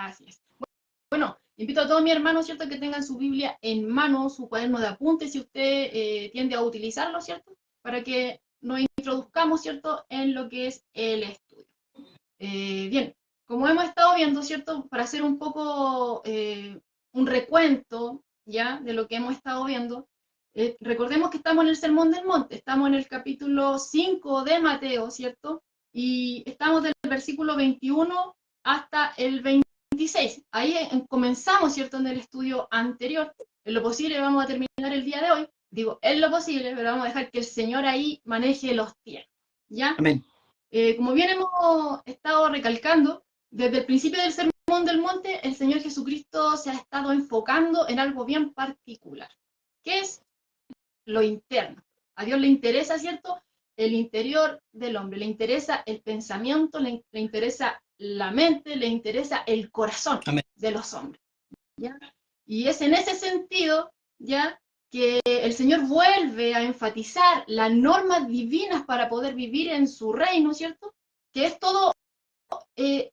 Así es. Bueno, invito a todos mis hermanos, ¿cierto?, que tengan su Biblia en mano, su cuaderno de apuntes, si usted tiende a utilizarlo, ¿cierto?, para que nos introduzcamos, ¿cierto?, en lo que es el estudio. Bien, como hemos estado viendo, ¿cierto?, para hacer un poco un recuento, ¿ya?, de lo que hemos estado viendo, recordemos que estamos en el Sermón del Monte, estamos en el capítulo 5 de Mateo, ¿cierto?, y estamos del versículo 21 hasta el 26. Ahí comenzamos, ¿cierto?, en el estudio anterior. En lo posible vamos a terminar el día de hoy. Digo, en lo posible, pero vamos a dejar que el Señor ahí maneje los tiempos, ¿ya? Amén. Como bien hemos estado recalcando, desde el principio del Sermón del Monte, el Señor Jesucristo se ha estado enfocando en algo bien particular, que es lo interno. A Dios le interesa, ¿cierto?, el interior del hombre, le interesa el pensamiento, le interesa la mente, le interesa el corazón Amén. de los hombres, ¿ya? Y es en ese sentido, ¿ya?, que el Señor vuelve a enfatizar las normas divinas para poder vivir en su reino, ¿cierto?, que es todo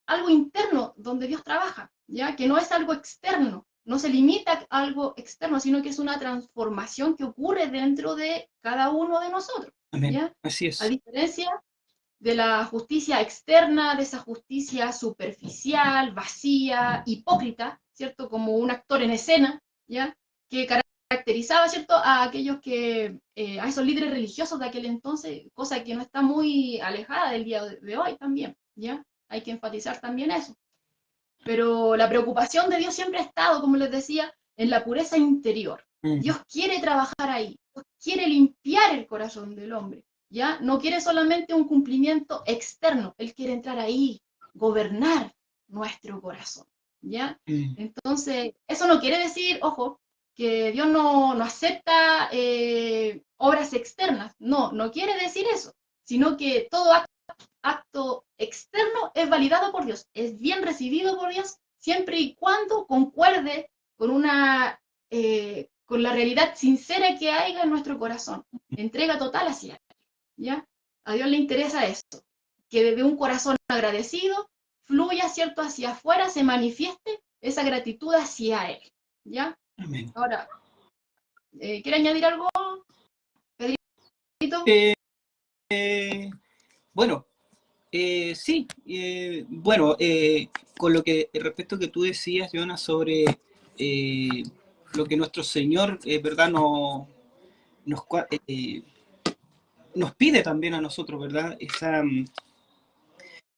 algo interno donde Dios trabaja, ¿ya?, que no es algo externo, no se limita a algo externo, sino que es una transformación que ocurre dentro de cada uno de nosotros, Amén. ¿ya? Así A es. diferencia de la justicia externa, de esa justicia superficial, vacía, hipócrita, ¿cierto?, como un actor en escena, ¿ya?, que caracterizaba, ¿cierto?, a aquellos que, a esos líderes religiosos de aquel entonces, cosa que no está muy alejada del día de hoy también, ¿ya? Hay que enfatizar también eso. Pero la preocupación de Dios siempre ha estado, como les decía, en la pureza interior. Dios quiere trabajar ahí, Dios quiere limpiar el corazón del hombre, ¿ya? No quiere solamente un cumplimiento externo, Él quiere entrar ahí, gobernar nuestro corazón, ¿ya? Entonces, eso no quiere decir, ojo, que Dios no acepta obras externas, no quiere decir eso, sino que todo acto externo es validado por Dios, es bien recibido por Dios, siempre y cuando concuerde con con la realidad sincera que haya en nuestro corazón, entrega total hacia Él, ¿ya? A Dios le interesa esto, que desde un corazón agradecido fluya, ¿cierto?, hacia afuera, se manifieste esa gratitud hacia Él, ¿ya? Amén. Ahora, ¿quiere añadir algo, Pedrito? Bueno, sí, bueno, con lo que respecto que tú decías, Jonas, sobre lo que nuestro Señor, verdad, nos, nos pide también a nosotros, ¿verdad?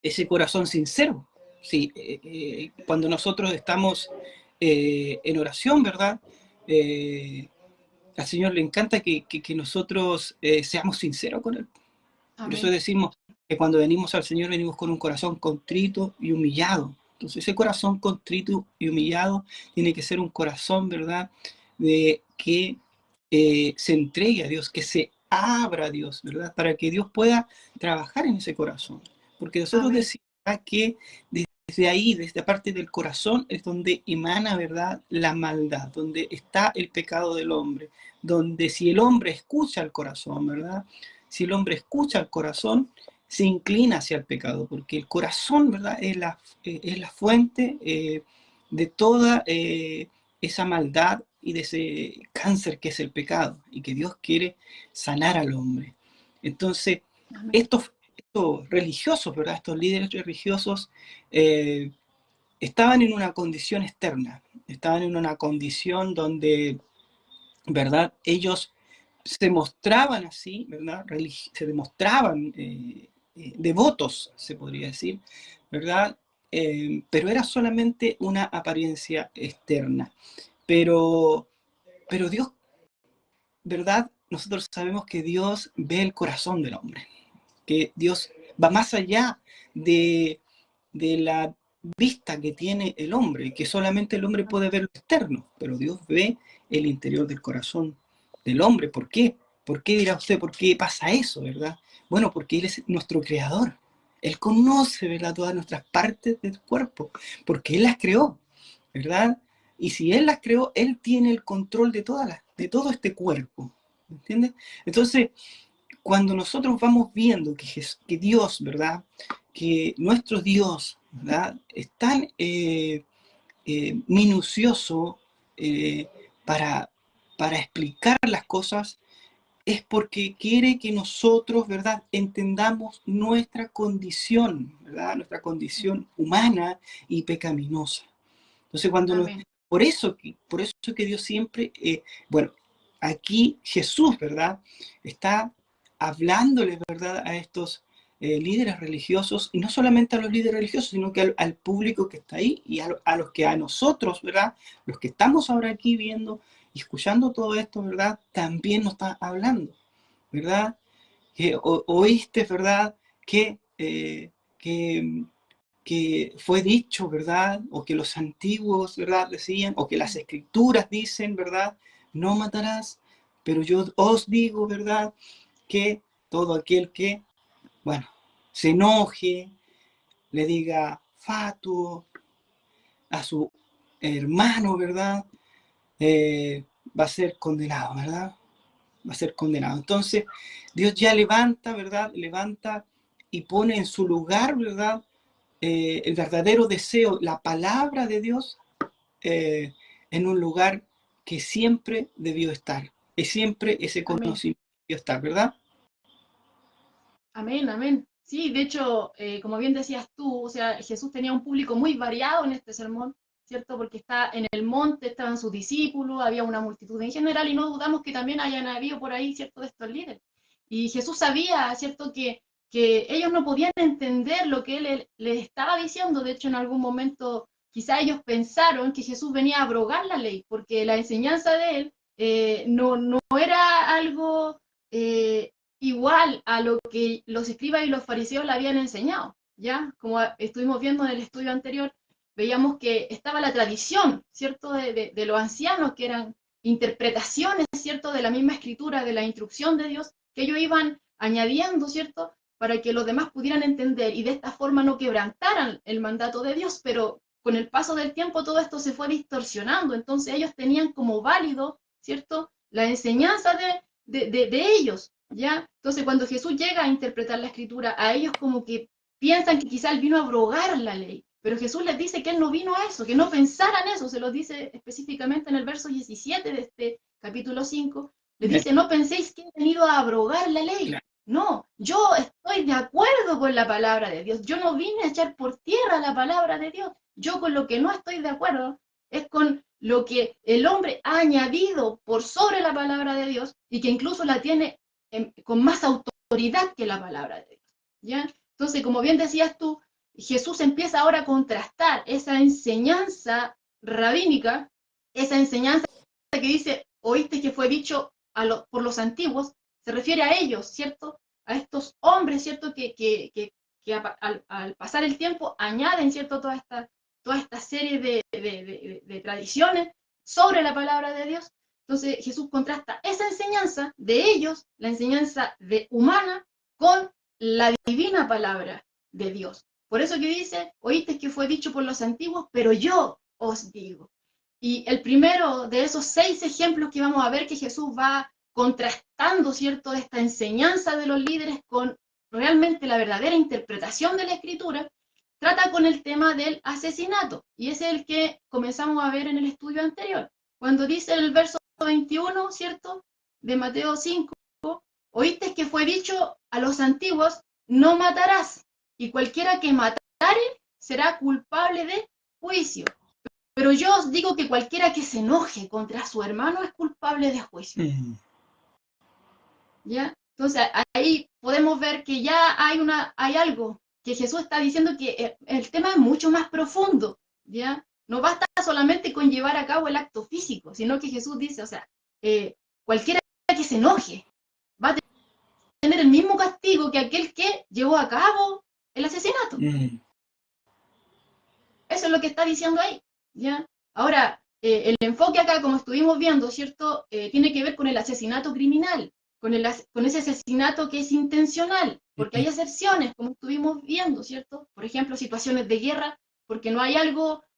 Ese corazón sincero. Sí, cuando nosotros estamos en oración, ¿verdad? Al Señor le encanta que nosotros seamos sinceros con Él. Por eso Amén. decimos que cuando venimos al Señor venimos con un corazón contrito y humillado. Entonces ese corazón contrito y humillado tiene que ser un corazón, ¿verdad?, de que se entregue a Dios, que se abra a Dios, ¿verdad?, para que Dios pueda trabajar en ese corazón. Porque nosotros Amén. decimos que desde ahí, desde la parte del corazón, es donde emana, ¿verdad?, la maldad, donde está el pecado del hombre, donde si el hombre escucha al corazón, ¿verdad?, si el hombre escucha al corazón, se inclina hacia el pecado, porque el corazón, ¿verdad?, es la fuente de toda esa maldad y de ese cáncer que es el pecado, y que Dios quiere sanar al hombre. Entonces, Amén. estos religiosos, ¿verdad?, estos líderes religiosos estaban en una condición externa, estaban en una condición donde, ¿verdad?, ellos se mostraban así, ¿verdad?, se demostraban devotos, se podría decir, ¿verdad? Pero era solamente una apariencia externa. Pero Dios, ¿verdad? Nosotros sabemos que Dios ve el corazón del hombre, que Dios va más allá de la vista que tiene el hombre, que solamente el hombre puede ver lo externo, pero Dios ve el interior del corazón del hombre. ¿Por qué? ¿Por qué dirá usted? ¿Por qué pasa eso, verdad? Bueno, porque Él es nuestro creador. Él conoce, ¿verdad?, todas nuestras partes del cuerpo, porque Él las creó, ¿verdad? Y si Él las creó, Él tiene el control de de todo este cuerpo, ¿entiendes? Entonces, cuando nosotros vamos viendo que Dios, ¿verdad?, que nuestro Dios, ¿verdad?, es tan minucioso para, explicar las cosas, es porque quiere que nosotros, ¿verdad?, entendamos nuestra condición, ¿verdad?, nuestra condición humana y pecaminosa. Entonces, Amén. por eso que Dios siempre, bueno, aquí Jesús, ¿verdad?, está hablándole, ¿verdad?, a estos líderes religiosos, y no solamente a los líderes religiosos, sino que al público que está ahí, y a los que a nosotros, ¿verdad?, los que estamos ahora aquí viendo y escuchando todo esto, ¿verdad?, también nos está hablando, ¿verdad? Oíste, ¿verdad?, que fue dicho, ¿verdad? O que los antiguos, ¿verdad?, decían, o que las escrituras dicen, ¿verdad?, no matarás, pero yo os digo, ¿verdad?, que todo aquel que, bueno, se enoje, le diga fatuo a su hermano, ¿verdad?, va a ser condenado, ¿verdad? Va a ser condenado. Entonces, Dios ya levanta, ¿verdad? Levanta y pone en su lugar, ¿verdad?, el verdadero deseo, la palabra de Dios, en un lugar que siempre debió estar. Y siempre ese Amén. conocimiento debió estar, ¿verdad? Amén, amén. Sí, de hecho, como bien decías tú, o sea, Jesús tenía un público muy variado en este sermón, ¿cierto? Porque está en el monte, estaban sus discípulos, había una multitud en general, y no dudamos que también hayan habido por ahí, ¿cierto?, de estos líderes. Y Jesús sabía, ¿cierto?, que ellos no podían entender lo que él les estaba diciendo. De hecho, en algún momento, quizá ellos pensaron que Jesús venía a abrogar la ley, porque la enseñanza de él no era algo igual a lo que los escribas y los fariseos le habían enseñado, ¿ya? Como estuvimos viendo en el estudio anterior, veíamos que estaba la tradición, ¿cierto?, de los ancianos, que eran interpretaciones, ¿cierto?, de la misma escritura, de la instrucción de Dios, que ellos iban añadiendo, ¿cierto?, para que los demás pudieran entender y de esta forma no quebrantaran el mandato de Dios, pero con el paso del tiempo todo esto se fue distorsionando, entonces ellos tenían como válido, ¿cierto?, la enseñanza de ellos, ¿ya? Entonces, cuando Jesús llega a interpretar la escritura, a ellos como que piensan que quizá él vino a abrogar la ley, pero Jesús les dice que él no vino a eso, que no pensaran eso, se lo dice específicamente en el verso 17 de este capítulo 5, les dice, no penséis que he venido a abrogar la ley. Claro. No, yo estoy de acuerdo con la palabra de Dios, yo no vine a echar por tierra la palabra de Dios, yo con lo que no estoy de acuerdo es con lo que el hombre ha añadido por sobre la palabra de Dios y que incluso la tiene con más autoridad que la palabra de Dios, ¿ya? Entonces, como bien decías tú, Jesús empieza ahora a contrastar esa enseñanza rabínica, esa enseñanza que dice, oíste que fue dicho por los antiguos, se refiere a ellos, ¿cierto? A estos hombres, ¿cierto? Que al pasar el tiempo añaden, ¿cierto?, toda esta serie de tradiciones sobre la palabra de Dios. Entonces Jesús contrasta esa enseñanza de ellos, la enseñanza humana, con la divina palabra de Dios. Por eso que dice, oíste que fue dicho por los antiguos, pero yo os digo. Y el primero de esos 6 ejemplos que vamos a ver, que Jesús va contrastando, ¿cierto?, esta enseñanza de los líderes con realmente la verdadera interpretación de la escritura, trata con el tema del asesinato. Y ese es el que comenzamos a ver en el estudio anterior. Cuando dice el verso 21, ¿cierto?, de Mateo 5, oíste que fue dicho a los antiguos, no matarás, y cualquiera que matare será culpable de juicio. Pero yo os digo que cualquiera que se enoje contra su hermano es culpable de juicio. ¿Ya? Entonces ahí podemos ver que ya hay algo que Jesús está diciendo, que el tema es mucho más profundo, ¿ya? No basta solamente con llevar a cabo el acto físico, sino que Jesús dice, o sea, cualquiera que se enoje va a tener el mismo castigo que aquel que llevó a cabo el asesinato. Eso es lo que está diciendo ahí, ¿ya? Ahora, el enfoque acá, como estuvimos viendo, ¿cierto?, tiene que ver con el asesinato criminal, con ese asesinato que es intencional, porque hay excepciones, como estuvimos viendo, ¿cierto? Por ejemplo, situaciones de guerra, porque no hay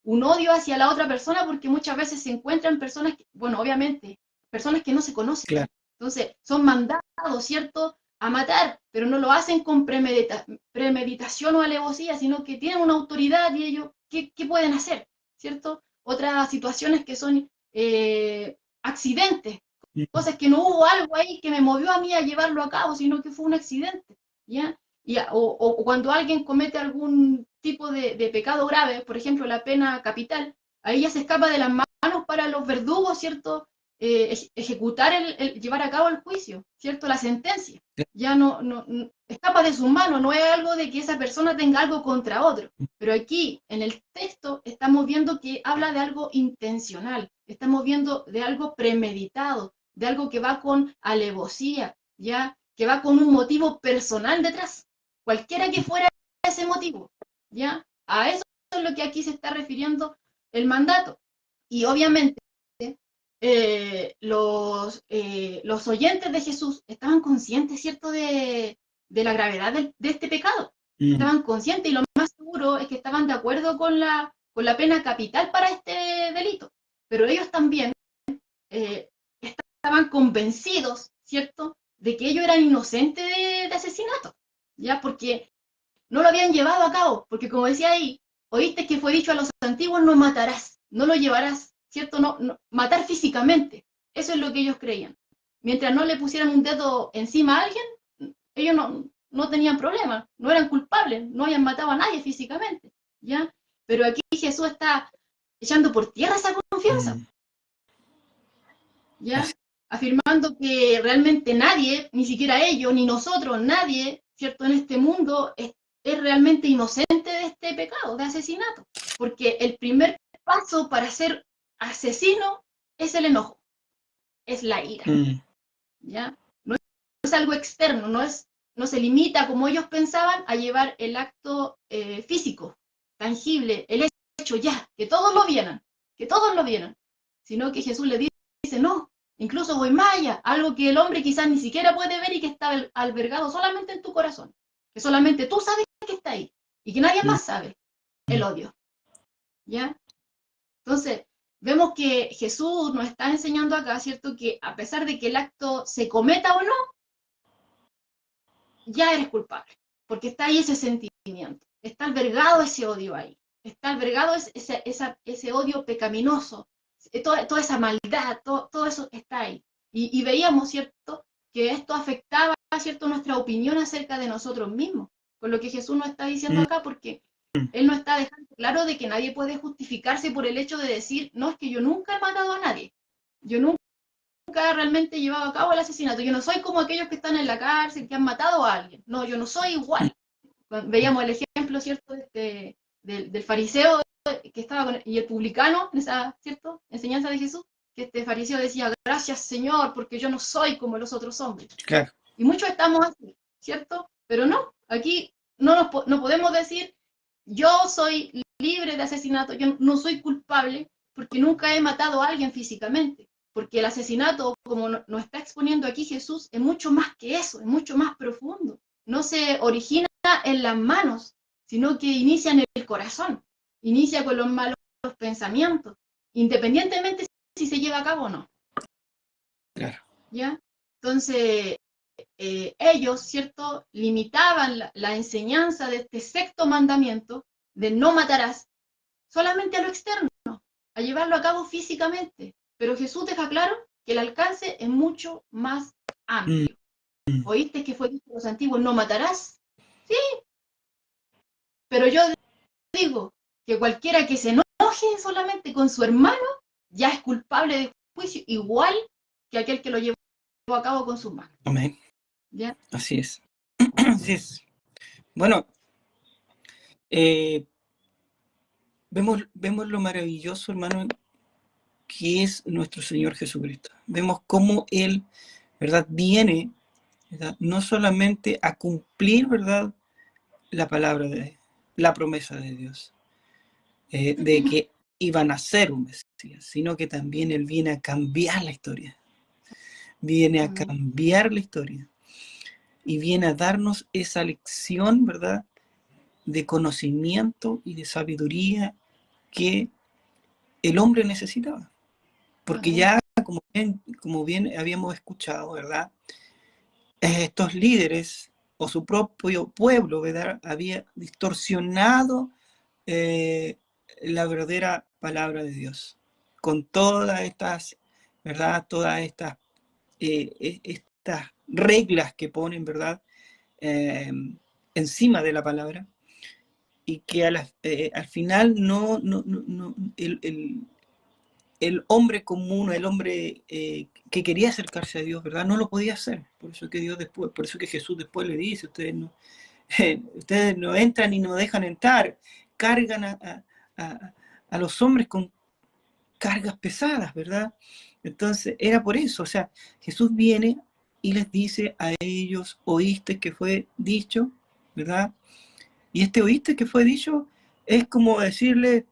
un odio hacia la otra persona, porque muchas veces se encuentran personas, bueno, obviamente, personas que no se conocen. Claro. Entonces, son mandados, ¿cierto?, a matar, pero no lo hacen con premeditación o alevosía, sino que tienen una autoridad y ellos, ¿qué pueden hacer? ¿Cierto? otras situaciones que son accidentes, cosas que no hubo algo ahí que me movió a mí a llevarlo a cabo, sino que fue un accidente, ¿ya? O cuando alguien comete algún tipo de pecado grave, por ejemplo, la pena capital, ahí ya se escapa de las manos para los verdugos, ¿cierto? Ejecutar, llevar a cabo el juicio, ¿cierto? La sentencia. Ya no escapa de sus manos, no es algo de que esa persona tenga algo contra otro. Pero aquí, en el texto, estamos viendo que habla de algo intencional, estamos viendo de algo premeditado, de algo que va con alevosía, ya, que va con un motivo personal detrás, cualquiera que fuera ese motivo, ya. A eso es lo que aquí se está refiriendo el mandato. Y obviamente los oyentes de Jesús estaban conscientes, ¿cierto?, de la gravedad de este pecado. Estaban conscientes y lo más seguro es que estaban de acuerdo con la pena capital para este delito. Pero ellos también estaban convencidos, ¿cierto?, de que ellos eran inocentes de asesinato, ¿ya? Porque no lo habían llevado a cabo, porque como decía ahí, oíste que fue dicho a los antiguos, no matarás, no lo llevarás, ¿cierto? Matar físicamente, eso es lo que ellos creían. Mientras no le pusieran un dedo encima a alguien, ellos no tenían problema, no eran culpables, no habían matado a nadie físicamente, ¿ya? Pero aquí Jesús está echando por tierra esa confianza, ¿ya? Afirmando que realmente nadie, ni siquiera ellos, ni nosotros, nadie, ¿cierto?, en este mundo es realmente inocente de este pecado, de asesinato. Porque el primer paso para ser asesino es el enojo, es la ira, ¿ya? No es algo externo, no se limita, como ellos pensaban, a llevar el acto físico, tangible, el hecho ya, que todos lo vieran, sino que Jesús le dice, no, incluso voy más allá, algo que el hombre quizás ni siquiera puede ver y que está albergado solamente en tu corazón, que solamente tú sabes que está ahí y que nadie más sabe, el odio, ¿ya? Entonces, vemos que Jesús nos está enseñando acá, ¿cierto?, que a pesar de que el acto se cometa o no, ya eres culpable, porque está ahí ese sentimiento, está albergado ese odio ahí, está albergado ese odio pecaminoso, toda esa maldad, todo eso está ahí. Y veíamos, ¿cierto?, que esto afectaba, ¿cierto?, nuestra opinión acerca de nosotros mismos, con lo que Jesús nos está diciendo acá, porque Él nos está dejando claro de que nadie puede justificarse por el hecho de decir, no, es que yo nunca he matado a nadie, yo nunca realmente he llevado a cabo el asesinato, yo no soy como aquellos que están en la cárcel, que han matado a alguien, no, yo no soy igual. Veíamos el ejemplo, ¿cierto?, del fariseo que estaba y el publicano, en esa, ¿cierto?, enseñanza de Jesús, que este fariseo decía, gracias Señor, porque yo no soy como los otros hombres. Claro. Y muchos estamos así, ¿cierto? Pero no, aquí no podemos decir, yo soy libre de asesinato, yo no soy culpable porque nunca he matado a alguien físicamente. Porque el asesinato, como nos está exponiendo aquí Jesús, es mucho más que eso, es mucho más profundo. No se origina en las manos, sino que inicia en el corazón, inicia con los malos pensamientos, independientemente si se lleva a cabo o no. Claro. ¿Ya? Entonces, ellos, ¿cierto?, limitaban la enseñanza de este sexto mandamiento de no matarás solamente a lo externo, a llevarlo a cabo físicamente. Pero Jesús deja claro que el alcance es mucho más amplio. ¿Oíste que fue dicho a los antiguos, no matarás? Sí, pero yo digo que cualquiera que se enoje solamente con su hermano ya es culpable de juicio, igual que aquel que lo llevó a cabo con sus manos. Amén. ¿Ya? Así es. Así es. Bueno, vemos lo maravilloso, hermano, que es nuestro Señor Jesucristo. Vemos cómo Él, ¿verdad?, viene, ¿verdad?, no solamente a cumplir, ¿verdad?, la palabra la promesa de Dios, de que iban a ser un Mesías, sino que también Él viene a cambiar la historia. Viene a cambiar la historia. Y viene a darnos esa lección, ¿verdad?, de conocimiento y de sabiduría que el hombre necesitaba. Porque ya, como bien habíamos escuchado, ¿verdad?, estos líderes o su propio pueblo, ¿verdad?, había distorsionado la verdadera palabra de Dios, con todas estas, ¿verdad? Todas estas reglas que ponen, ¿verdad? Eh, encima de la palabra, y que al final el hombre común, el hombre que quería acercarse a Dios, ¿verdad? No lo podía hacer. Por eso que Dios después, por eso que Jesús después le dice, ustedes no entran y no dejan entrar, cargan a los hombres con cargas pesadas, ¿verdad? Entonces, era por eso, o sea, Jesús viene y les dice a ellos, oíste que fue dicho, ¿verdad? Y este oíste que fue dicho es como decirle,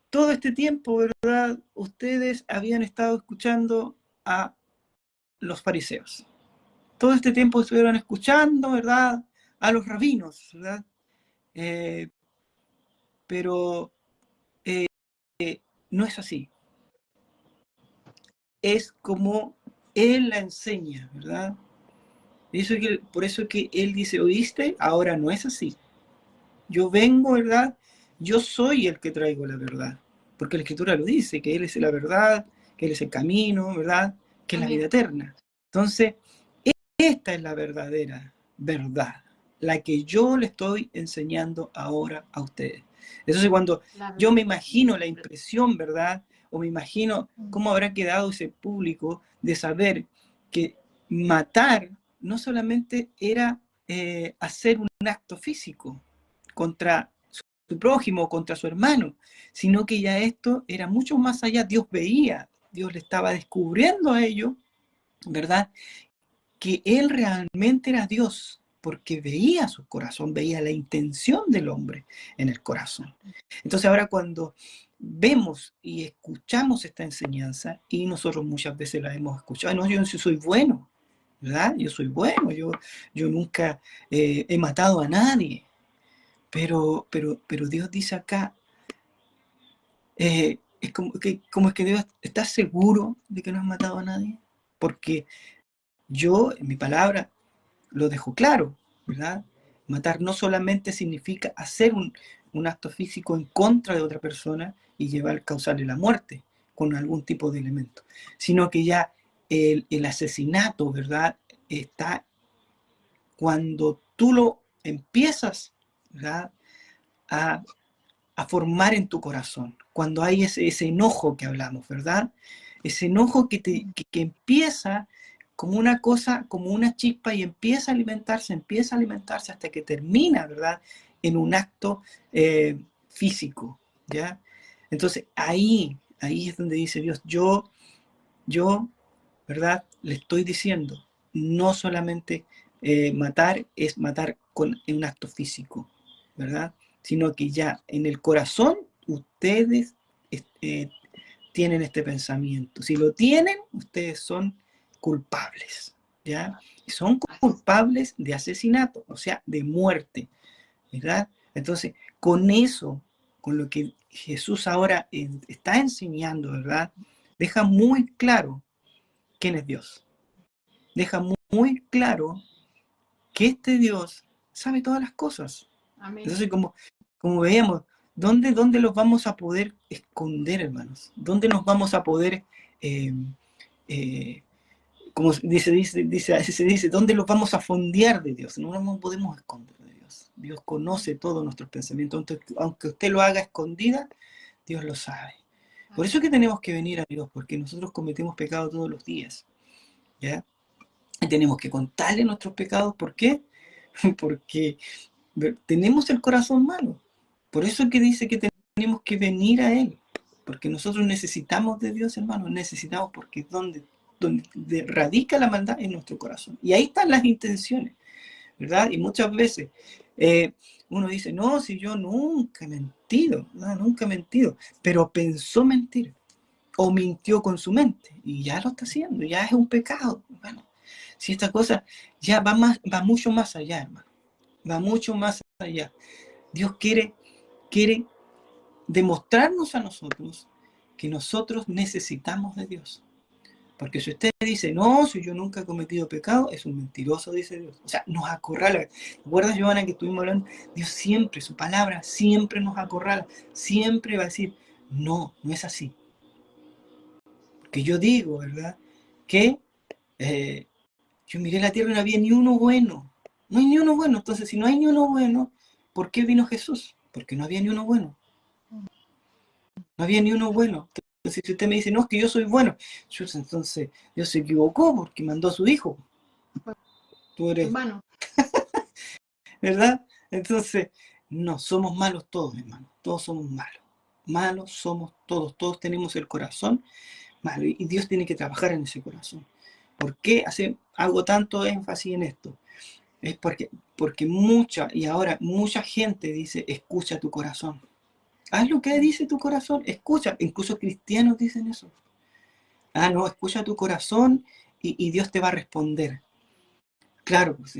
todo este tiempo, ¿verdad? Ustedes habían estado escuchando a los fariseos. Todo este tiempo estuvieron escuchando, ¿verdad? A los rabinos, ¿verdad? Eh, pero no es así. Es como Él la enseña, ¿verdad? Por eso que Él dice, ¿oíste? Ahora no es así. Yo vengo, ¿verdad? Yo soy el que traigo la verdad. Porque la Escritura lo dice, que Él es la verdad, que Él es el camino, ¿verdad? Que es la vida eterna. Entonces, esta es la verdadera verdad, la que yo le estoy enseñando ahora a ustedes. Entonces, cuando yo me imagino la impresión, ¿verdad? O me imagino cómo habrá quedado ese público de saber que matar no solamente era hacer un acto físico contra su prójimo, contra su hermano, sino que ya esto era mucho más allá. Dios veía, Dios le estaba descubriendo a ellos, ¿verdad? Que Él realmente era Dios, porque veía su corazón, veía la intención del hombre en el corazón. Entonces ahora cuando vemos y escuchamos esta enseñanza, y nosotros muchas veces la hemos escuchado, no, yo no soy bueno, ¿verdad? Yo soy bueno, yo nunca he matado a nadie, pero Dios dice acá, es como es que Dios, ¿estás seguro de que no has matado a nadie? Porque yo, en mi palabra, lo dejo claro, ¿verdad? Matar no solamente significa hacer un acto físico en contra de otra persona y causarle la muerte con algún tipo de elemento, sino que ya el asesinato, ¿verdad? Está cuando tú lo empiezas, ¿verdad? A, a formar en tu corazón, cuando hay ese enojo que hablamos, ¿verdad? Ese enojo que empieza como una cosa, como una chispa y empieza a alimentarse hasta que termina, ¿verdad? En un acto físico, ¿ya? Entonces ahí es donde dice Dios, yo, ¿verdad? Le estoy diciendo, no solamente matar es matar con un acto físico, ¿verdad? Sino que ya en el corazón ustedes eh, tienen este pensamiento. Si lo tienen, ustedes son culpables, ¿ya? Y son culpables de asesinato, o sea, de muerte, ¿verdad? Entonces, con eso, con lo que Jesús ahora está enseñando, ¿verdad? Deja muy claro quién es Dios. Deja muy claro que este Dios sabe todas las cosas. Amén. Entonces, como veíamos, ¿dónde los vamos a poder esconder, hermanos? ¿Dónde nos vamos a poder, como se dice, ¿dónde los vamos a fondear de Dios? No nos podemos esconder de Dios. Dios conoce todos nuestros pensamientos. Aunque usted lo haga escondida, Dios lo sabe. Por eso es que tenemos que venir a Dios, porque nosotros cometemos pecado todos los días, ¿ya? Y tenemos que contarle nuestros pecados. ¿Por qué? Porque tenemos el corazón malo. Por eso es que dice que tenemos que venir a Él. Porque nosotros necesitamos de Dios, hermanos. Necesitamos porque es donde radica la maldad en nuestro corazón. Y ahí están las intenciones, ¿verdad? Y muchas veces uno dice, no, si yo nunca he mentido, no, nunca he mentido. Pero pensó mentir. O mintió con su mente. Y ya lo está haciendo. Ya es un pecado. Bueno, si esta cosa ya va mucho más allá, hermano. Va mucho más allá. Dios quiere demostrarnos a nosotros que nosotros necesitamos de Dios. Porque si usted dice, no, si yo nunca he cometido pecado, es un mentiroso, dice Dios. O sea, nos acorrala. ¿Recuerdas, Giovanna, que estuvimos hablando? Dios siempre, su palabra, siempre nos acorrala. Siempre va a decir, no, no es así. Porque yo digo, ¿verdad? Que yo miré la tierra y no había ni uno bueno. No hay ni uno bueno. Entonces, si no hay ni uno bueno, ¿por qué vino Jesús? Porque no había ni uno bueno. No había ni uno bueno. Entonces, si usted me dice, no, es que yo soy bueno, entonces Dios se equivocó porque mandó a su hijo. Tú eres, Hermano. ¿verdad? Entonces, no, somos malos todos, hermano. Todos somos malos. Malos somos todos. Todos tenemos el corazón malo. Y Dios tiene que trabajar en ese corazón. ¿Por qué hago tanto énfasis en esto? Es porque mucha gente dice, escucha tu corazón. Haz lo que dice tu corazón, escucha. Incluso cristianos dicen eso. Ah, no, escucha tu corazón y Dios te va a responder. Claro, pues,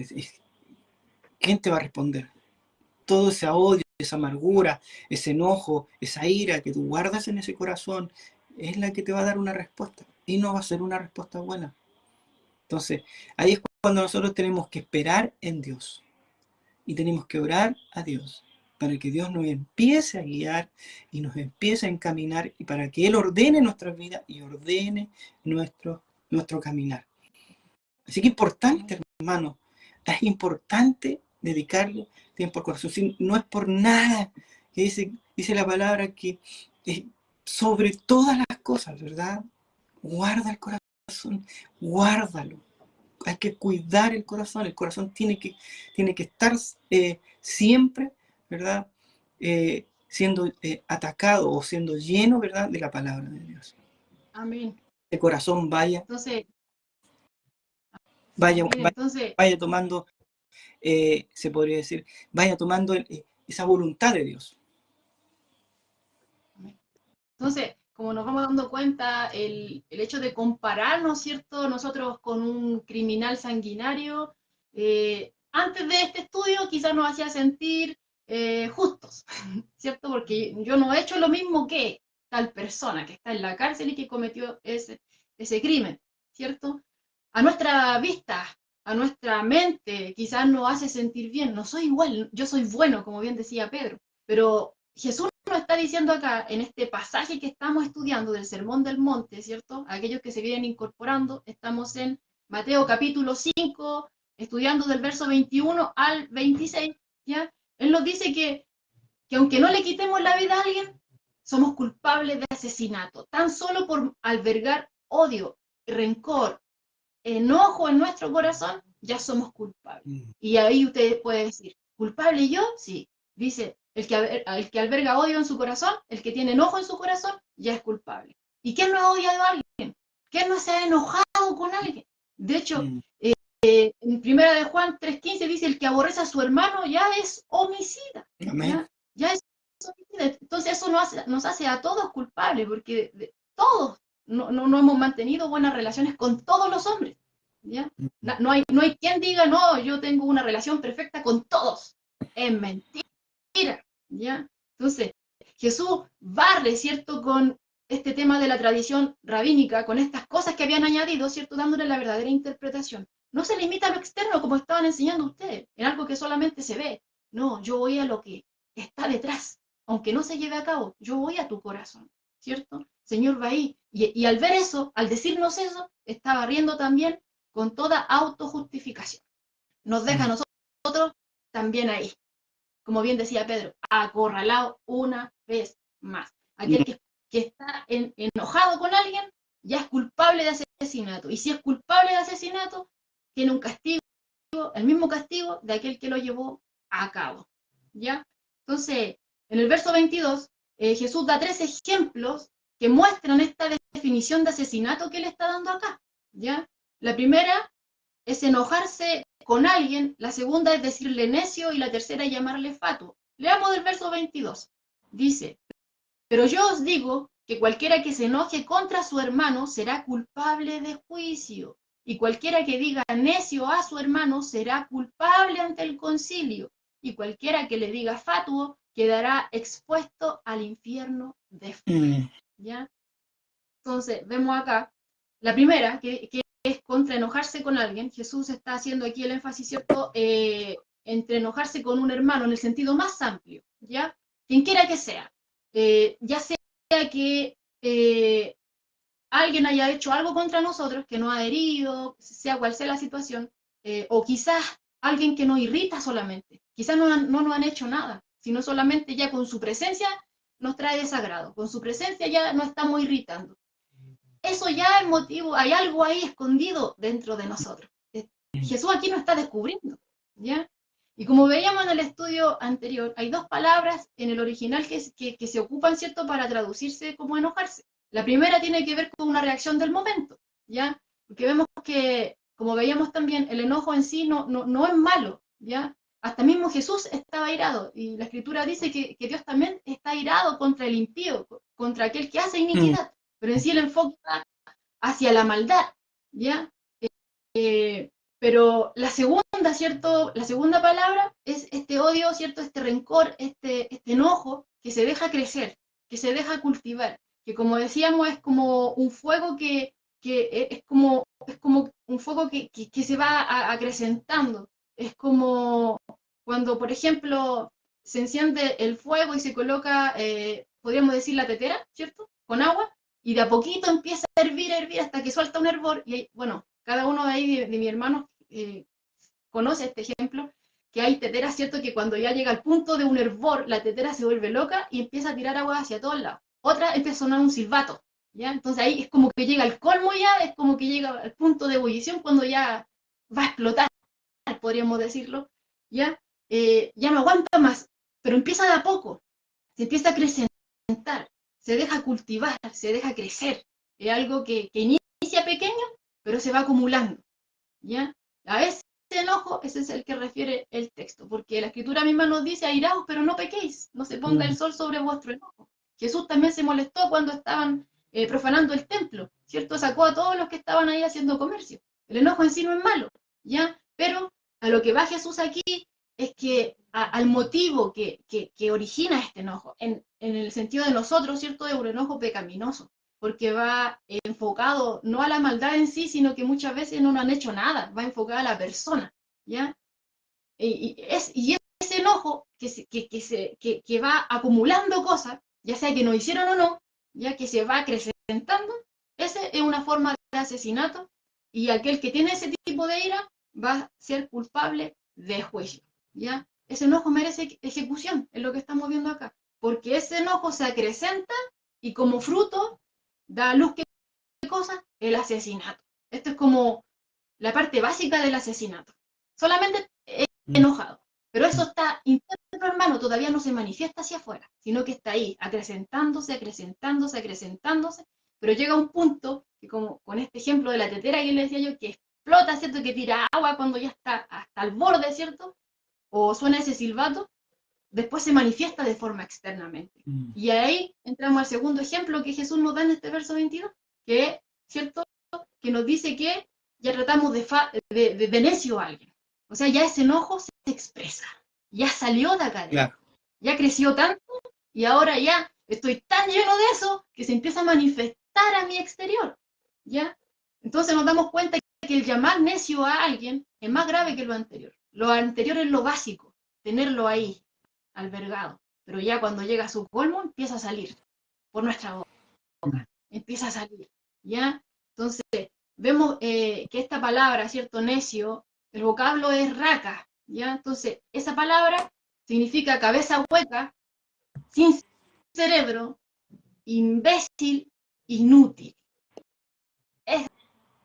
¿quién te va a responder? Todo ese odio, esa amargura, ese enojo, esa ira que tú guardas en ese corazón, es la que te va a dar una respuesta. Y no va a ser una respuesta buena. Entonces, ahí es cuando nosotros tenemos que esperar en Dios. Y tenemos que orar a Dios para que Dios nos empiece a guiar y nos empiece a encaminar y para que Él ordene nuestras vidas y ordene nuestro caminar. Así que importante, hermano, es importante dedicarle tiempo al corazón. Si no es por nada que dice la palabra que sobre todas las cosas, ¿verdad? Guarda el corazón, guárdalo. Hay que cuidar el corazón tiene que estar siempre, ¿verdad? Siendo atacado o siendo lleno, ¿verdad? De la palabra de Dios. Amén. El corazón Entonces, vaya, amén. Entonces, vaya tomando, se podría decir, vaya tomando esa voluntad de Dios. entonces, como nos vamos dando cuenta, el hecho de compararnos, ¿cierto? Nosotros con un criminal sanguinario, antes de este estudio quizás nos hacía sentir justos, ¿cierto? Porque yo no he hecho lo mismo que tal persona que está en la cárcel y que cometió ese crimen, ¿cierto? A nuestra vista, a nuestra mente, quizás nos hace sentir bien. No soy igual, yo soy bueno, como bien decía Pedro, pero Jesús nos está diciendo acá, en este pasaje que estamos estudiando del Sermón del Monte, ¿cierto? Aquellos que se vienen incorporando, estamos en Mateo capítulo 5, estudiando del verso 21 al 26, ¿ya? Él nos dice que aunque no le quitemos la vida a alguien, somos culpables de asesinato, tan solo por albergar odio, rencor, enojo en nuestro corazón, ya somos culpables. Y ahí usted puede decir, ¿culpable yo? Sí. Dice, el que alberga odio en su corazón, el que tiene enojo en su corazón, ya es culpable. ¿Y quién no ha odiado a alguien? ¿Quién no se ha enojado con alguien? De hecho, en primera de Juan 3:15 dice, el que aborrece a su hermano ya es homicida. Amén. Ya es homicida. Entonces eso nos hace a todos culpables, porque todos no hemos mantenido buenas relaciones con todos los hombres. ¿Ya? No hay quien diga, no, yo tengo una relación perfecta con todos. Es mentira. ¿Ya? Entonces, Jesús barre, ¿cierto?, con este tema de la tradición rabínica, con estas cosas que habían añadido, ¿cierto?, dándole la verdadera interpretación. No se limita a lo externo como estaban enseñando ustedes, en algo que solamente se ve. No, yo voy a lo que está detrás. Aunque no se lleve a cabo, yo voy a tu corazón, ¿cierto? Señor va ahí. Y al ver eso, al decirnos eso, está barriendo también con toda autojustificación. Nos deja a nosotros también ahí. Como bien decía Pedro, acorralado una vez más. Aquel que está enojado con alguien ya es culpable de asesinato. Y si es culpable de asesinato, tiene un castigo, el mismo castigo de aquel que lo llevó a cabo. ¿Ya? Entonces, en el verso 22, Jesús da 3 ejemplos que muestran esta definición de asesinato que él está dando acá. ¿Ya? La primera es enojarse con alguien, la segunda es decirle necio y la tercera es llamarle fatuo. Leamos del verso 22. Dice, pero yo os digo que cualquiera que se enoje contra su hermano será culpable de juicio, y cualquiera que diga necio a su hermano será culpable ante el concilio, y cualquiera que le diga fatuo quedará expuesto al infierno de fuego. ¿Ya? Entonces, vemos acá La primera, que es contra enojarse con alguien. Jesús está haciendo aquí el énfasis, ¿cierto? Entre enojarse con un hermano en el sentido más amplio, ¿ya? Quien quiera que sea. Ya sea que alguien haya hecho algo contra nosotros, que nos ha herido, sea cual sea la situación, o quizás alguien que nos irrita solamente. Quizás no nos han hecho nada, sino solamente ya con su presencia nos trae desagrado. Con su presencia ya nos estamos irritando. Eso ya es motivo, hay algo ahí escondido dentro de nosotros. Jesús aquí nos está descubriendo, ¿ya? Y como veíamos en el estudio anterior, hay dos palabras en el original que se ocupan, ¿cierto?, para traducirse como enojarse. La primera tiene que ver con una reacción del momento, ¿ya? Porque vemos que, como veíamos también, el enojo en sí no es malo, ¿ya? Hasta mismo Jesús estaba irado, y la Escritura dice que Dios también está irado contra el impío, contra aquel que hace Mm, iniquidad, pero en sí el enfoque va hacia la maldad, ¿ya? Pero la segunda, ¿cierto? La segunda palabra es este odio, ¿cierto? Este rencor, este enojo que se deja crecer, que se deja cultivar, que como decíamos es como un fuego que es como un fuego que se va acrecentando. Es como cuando, por ejemplo, se enciende el fuego y se coloca, podríamos decir, la tetera, ¿cierto? Con agua, y de a poquito empieza a hervir hasta que suelta un hervor. Y bueno, cada uno de ahí de mi hermano conoce este ejemplo, que hay teteras, ¿cierto? Que cuando ya llega al punto de un hervor, la tetera se vuelve loca y empieza a tirar agua hacia todos lados. Otra empieza a sonar un silbato, ¿ya? Entonces ahí es como que llega al colmo ya, es como que llega al punto de ebullición cuando ya va a explotar, podríamos decirlo, ¿ya? Ya no aguanta más, pero empieza de a poco, se empieza a acrecentar, se deja cultivar, se deja crecer. Es algo que inicia pequeño, pero se va acumulando, ¿ya? A ese enojo, ese es el que refiere el texto, porque la escritura misma nos dice, airaos, pero no pequéis, no se ponga el mm, sol sobre vuestro enojo. Jesús también se molestó cuando estaban profanando el templo, ¿cierto? Sacó a todos los que estaban ahí haciendo comercio. El enojo en sí no es malo, ¿ya? Pero a lo que va Jesús aquí es que al motivo que origina este enojo, en el sentido de nosotros, ¿cierto? De un enojo pecaminoso, porque va enfocado no a la maldad en sí, sino que muchas veces no nos han hecho nada, va enfocada a la persona, ¿ya? Y ese enojo que va acumulando cosas, ya sea que nos hicieron o no, ya que se va acrecentando, ese es una forma de asesinato, y aquel que tiene ese tipo de ira va a ser culpable de juicio, ¿ya? Ese enojo merece ejecución, es lo que estamos viendo acá, porque ese enojo se acrecenta y como fruto da a luz qué cosa, el asesinato. Esto es como la parte básica del asesinato. Solamente mm, enojado. Pero eso mm. está interno, hermano, todavía no se manifiesta hacia afuera, sino que está ahí, acrecentándose, acrecentándose, acrecentándose, pero llega un punto que como con este ejemplo de la tetera que les decía yo, que explota, ¿cierto? Que tira agua cuando ya está hasta el borde, ¿cierto? O suena ese silbato, después se manifiesta de forma externamente. Mm. Y ahí entramos al segundo ejemplo que Jesús nos da en este verso 22, que, ¿cierto? Que nos dice que ya tratamos de necio a alguien. O sea, ya ese enojo se expresa, ya salió de acá adentro, Claro. ya creció tanto y ahora ya estoy tan lleno de eso que se empieza a manifestar a mi exterior, ¿ya? Entonces nos damos cuenta que el llamar necio a alguien es más grave que lo anterior. Lo anterior es lo básico, tenerlo ahí, albergado. Pero ya cuando llega a su colmo empieza a salir por nuestra Mm, boca, empieza a salir, ¿ya? Entonces, vemos que esta palabra, ¿cierto? Necio, el vocablo es raca, ¿ya? Entonces, esa palabra significa cabeza hueca, sin cerebro, imbécil, inútil. Ese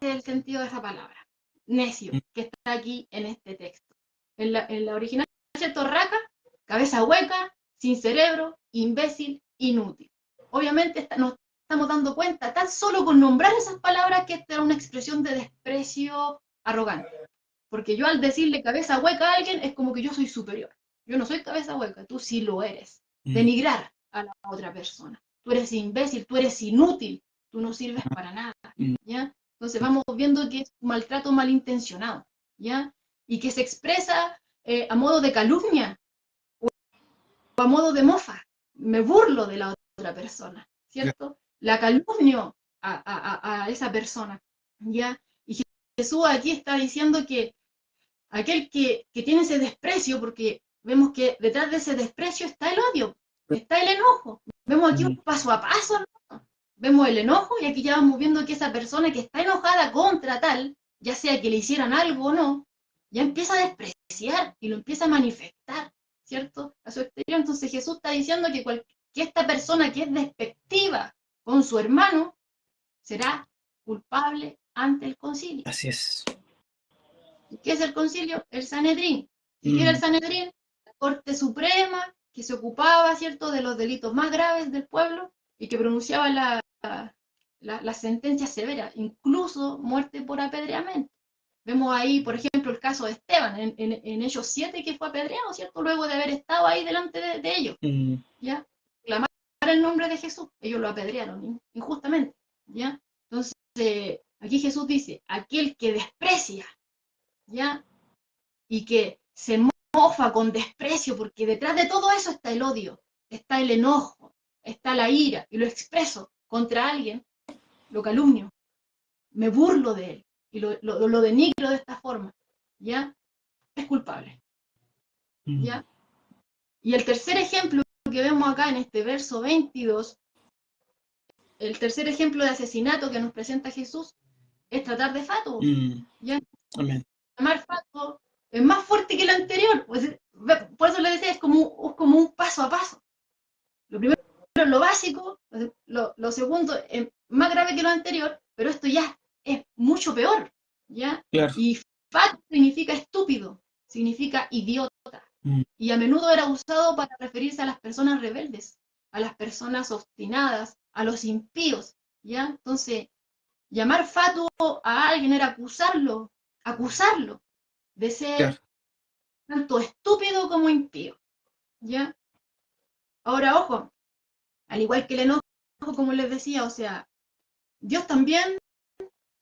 es el sentido de esa palabra, necio, mm. que está aquí en este texto. En la original, ¿cierto? Raca, cabeza hueca, sin cerebro, imbécil, inútil. Obviamente nos estamos dando cuenta, tan solo con nombrar esas palabras, que esta era una expresión de desprecio arrogante. Porque yo al decirle cabeza hueca a alguien es como que yo soy superior. Yo no soy cabeza hueca, tú sí lo eres. Mm. Denigrar a la otra persona. Tú eres imbécil, tú eres inútil, tú no sirves para nada, Mm. ¿ya? Entonces vamos viendo que es un maltrato malintencionado, ¿ya? Y que se expresa a modo de calumnia o a modo de mofa. Me burlo de la otra persona, Claro. ¿cierto? La calumnio, a esa persona, ¿ya? Y Jesús aquí está diciendo que aquel que tiene ese desprecio, porque vemos que detrás de ese desprecio está el odio, está el enojo. Vemos aquí un paso a paso, ¿no? Vemos el enojo y aquí ya vamos viendo que esa persona que está enojada contra tal, ya sea que le hicieran algo o no, ya empieza a despreciar y lo empieza a manifestar, ¿cierto? A su exterior. Entonces Jesús está diciendo que esta persona que es despectiva con su hermano será culpable ante el concilio. Así es. ¿Qué es el concilio? El Sanedrín. ¿Y qué era el Sanedrín? La Corte Suprema que se ocupaba, ¿cierto?, de los delitos más graves del pueblo y que pronunciaba la sentencia severa, incluso muerte por apedreamiento. Vemos ahí, por ejemplo, el caso de Esteban, en Hechos 7, que fue apedreado, ¿cierto?, luego de haber estado ahí delante de ellos, ¿ya? Clamar el nombre de Jesús, ellos lo apedrearon injustamente, ¿ya? Entonces, aquí Jesús dice, aquel que desprecia, ¿ya? Y que se mofa con desprecio, porque detrás de todo eso está el odio, está el enojo, está la ira, y lo expreso contra alguien, lo calumnio, me burlo de él, y lo denigro de esta forma, ¿ya? Es culpable, ¿ya? Y el tercer ejemplo que vemos acá en este verso 22, el tercer ejemplo de asesinato que nos presenta Jesús, es tratar de fatuo, ¿ya? Amén. Llamar fatuo es más fuerte que lo anterior, pues, por eso le decía, es como un paso a paso. Lo primero es lo básico, lo segundo es más grave que lo anterior, pero esto ya es mucho peor, ¿ya? Claro. Y fatuo significa estúpido, significa idiota, y a menudo era usado para referirse a las personas rebeldes, a las personas obstinadas, a los impíos, ¿ya? Entonces, llamar fatuo a alguien era acusarlo de ser Claro. tanto estúpido como impío, ¿ya? Ahora, ojo, al igual que el enojo, como les decía, o sea, Dios también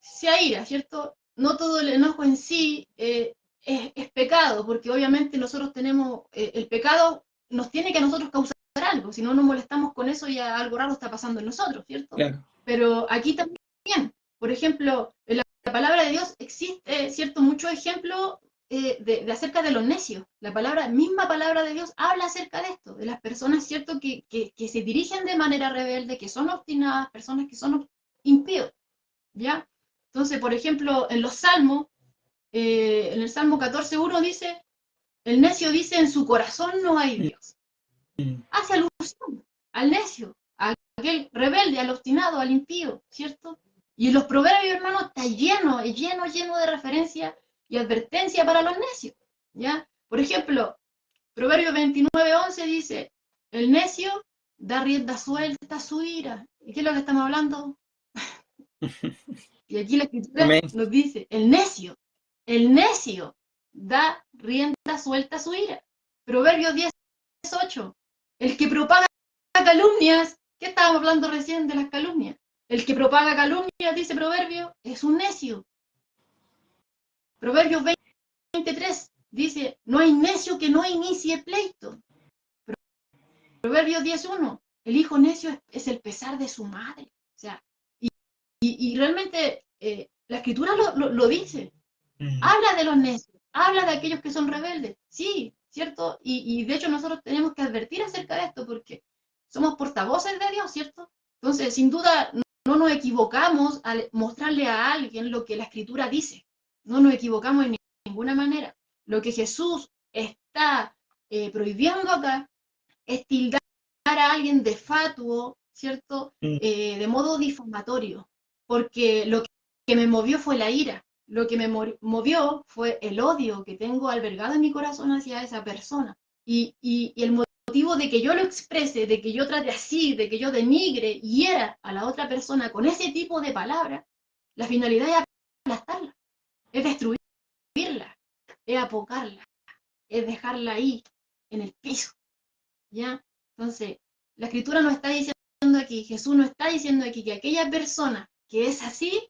se aira, ¿cierto? No todo el enojo en sí es pecado, porque obviamente nosotros tenemos, el pecado nos tiene que a nosotros causar algo, si no nos molestamos con eso ya algo raro está pasando en nosotros, ¿cierto? Claro. Pero aquí también, por ejemplo, en la palabra de Dios existe, ¿cierto?, muchos ejemplos de acerca de los necios. Misma palabra de Dios habla acerca de esto, de las personas, ¿cierto?, que se dirigen de manera rebelde, que son obstinadas, personas que son impíos, ¿ya? Entonces, por ejemplo, en los Salmos, en el Salmo 14:1 dice, el necio dice, en su corazón no hay Dios. Hace alusión al necio, a aquel rebelde, al obstinado, al impío, ¿cierto? Y en los proverbios, hermano, está lleno de referencia y advertencia para los necios, ¿ya? Por ejemplo, Proverbio 29:11 dice, el necio da rienda suelta a su ira. ¿Y qué es lo que estamos hablando? Y aquí la escritura Amén. nos dice, el necio da rienda suelta a su ira. Proverbio 10:8, el que propaga calumnias, ¿qué estábamos hablando recién de las calumnias? El que propaga calumnias, dice Proverbio, es un necio. Proverbios 23 dice, no hay necio que no inicie pleito. Proverbios 10:1, el hijo necio es el pesar de su madre. O sea, y realmente la escritura lo dice. Habla de los necios, habla de aquellos que son rebeldes, sí, ¿cierto? Y de hecho nosotros tenemos que advertir acerca de esto porque somos portavoces de Dios, ¿cierto? Entonces, sin duda, no nos equivocamos al mostrarle a alguien lo que la escritura dice. No nos equivocamos en ninguna manera. Lo que Jesús está prohibiendo acá es tildar a alguien de fatuo, ¿cierto? De modo difamatorio, porque lo que me movió fue la ira, lo que me movió fue el odio que tengo albergado en mi corazón hacia esa persona. Y el motivo de que yo lo exprese, de que yo trate así, de que yo denigre, hiera a la otra persona con ese tipo de palabras, la finalidad es aplastarla, es destruirla, es apocarla, es dejarla ahí, en el piso, ¿ya? Entonces, la escritura nos está diciendo aquí, Jesús nos está diciendo aquí que aquella persona que es así,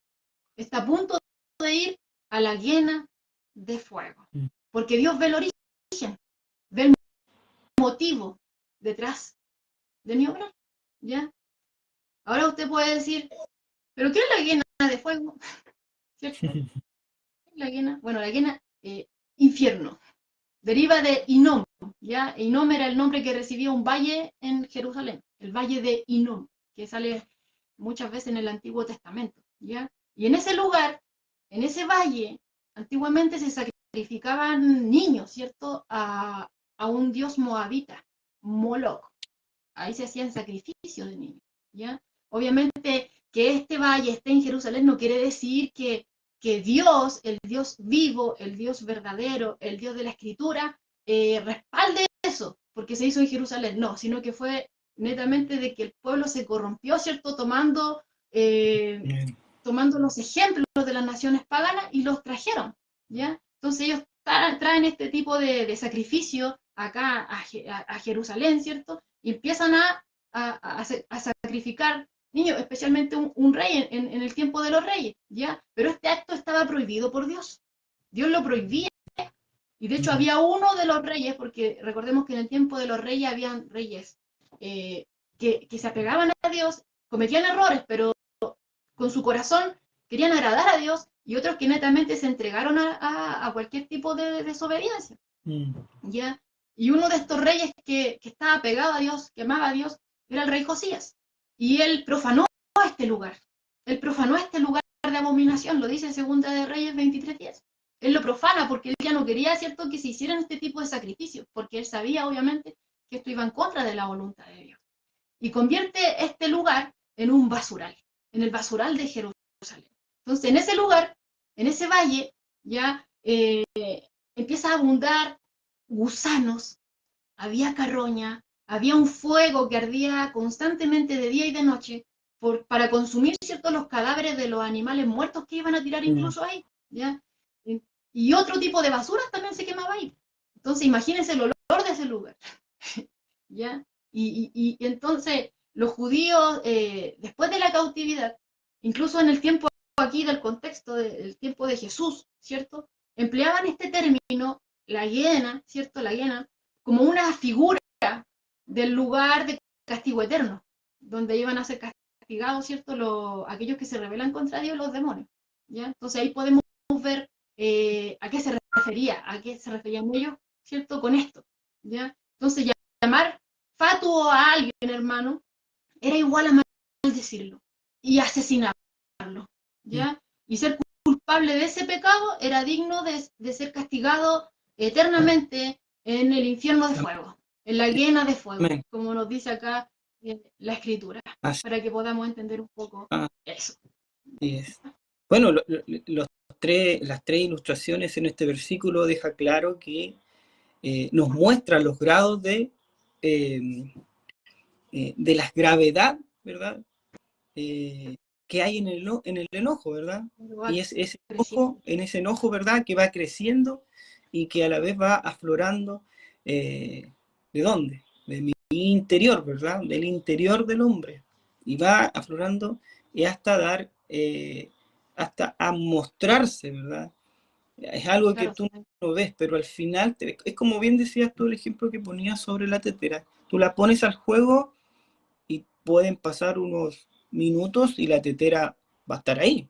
está a punto de ir a la hiena de fuego. Porque Dios ve el origen, ve el motivo detrás de mi obra, ¿ya? Ahora usted puede decir, ¿Pero qué es la hiena de fuego? ¿Cierto? La hiena, bueno, la hiena, infierno, deriva de Hinnom, ¿ya? Hinnom era el nombre que recibía un valle en Jerusalén, el valle de Hinnom, que sale muchas veces en el Antiguo Testamento, ¿ya? Y en ese lugar, en ese valle, antiguamente se sacrificaban niños, ¿cierto? A un dios moabita, Moloch. Ahí se hacían sacrificios de niños, ¿ya? Obviamente que este valle esté en Jerusalén no quiere decir que Dios, el Dios vivo, el Dios verdadero, el Dios de la Escritura, respalde eso, porque se hizo en Jerusalén, no, sino que fue netamente de que el pueblo se corrompió, ¿cierto? Tomando los ejemplos de las naciones paganas y los trajeron, ¿ya? Entonces ellos traen este tipo de sacrificio acá a Jerusalén, ¿cierto? Y empiezan a sacrificar niños, especialmente un rey en el tiempo de los reyes, ¿ya? Pero este acto estaba prohibido por Dios. Dios lo prohibía. Y de hecho había uno de los reyes, porque recordemos que en el tiempo de los reyes habían reyes eh, que se apegaban a Dios, cometían errores, pero con su corazón querían agradar a Dios, y otros que netamente se entregaron a cualquier tipo de desobediencia. ¿Ya? Y uno de estos reyes que estaba pegado a Dios, que amaba a Dios, era el rey Josías. Y él profanó este lugar. Él profanó este lugar de abominación, lo dice en Segunda de Reyes 23:10. Él lo profana porque él ya no quería, ¿cierto?, que se hicieran este tipo de sacrificios, porque él sabía, obviamente, que esto iba en contra de la voluntad de Dios. Y convierte este lugar en un basural, en el basural de Jerusalén. Entonces, en ese lugar, en ese valle, ya empieza a abundar gusanos, había carroña, había un fuego que ardía constantemente de día y de noche para consumir, ¿cierto?, los cadáveres de los animales muertos que iban a tirar incluso ahí, ¿ya? Y otro tipo de basuras también se quemaba ahí. Entonces, imagínense el olor de ese lugar, ¿ya? Y entonces, los judíos, después de la cautividad, incluso en el tiempo aquí del contexto del tiempo de Jesús, ¿cierto?, empleaban este término, la hiena, ¿cierto?, la hiena, como una figura del lugar de castigo eterno, donde iban a ser castigados, ¿cierto?, aquellos que se rebelan contra Dios, los demonios, ¿ya? Entonces ahí podemos ver a qué se referían ellos, ¿cierto?, con esto, ¿ya? Entonces llamar fatuo a alguien, hermano, era igual a maldecirlo y asesinarlo, ¿ya? Y ser culpable de ese pecado era digno de ser castigado eternamente en el infierno de fuego, en la hiena de fuego, Amén. como nos dice acá la Escritura, Así para que podamos entender un poco eso. es. Bueno, las tres ilustraciones en este versículo deja claro que nos muestra los grados eh, de la gravedad, ¿verdad? Que hay en el enojo, ¿verdad? Y es ese enojo, en ese enojo, ¿verdad? Que va creciendo y que a la vez va aflorando. ¿De dónde? De mi interior, ¿verdad? Del interior del hombre. Y va aflorando y hasta a mostrarse, ¿verdad? Es algo que Claro, tú no ves, pero al final, es como bien decías tú el ejemplo que ponías sobre la tetera. Tú la pones al juego y pueden pasar unos minutos y la tetera va a estar ahí,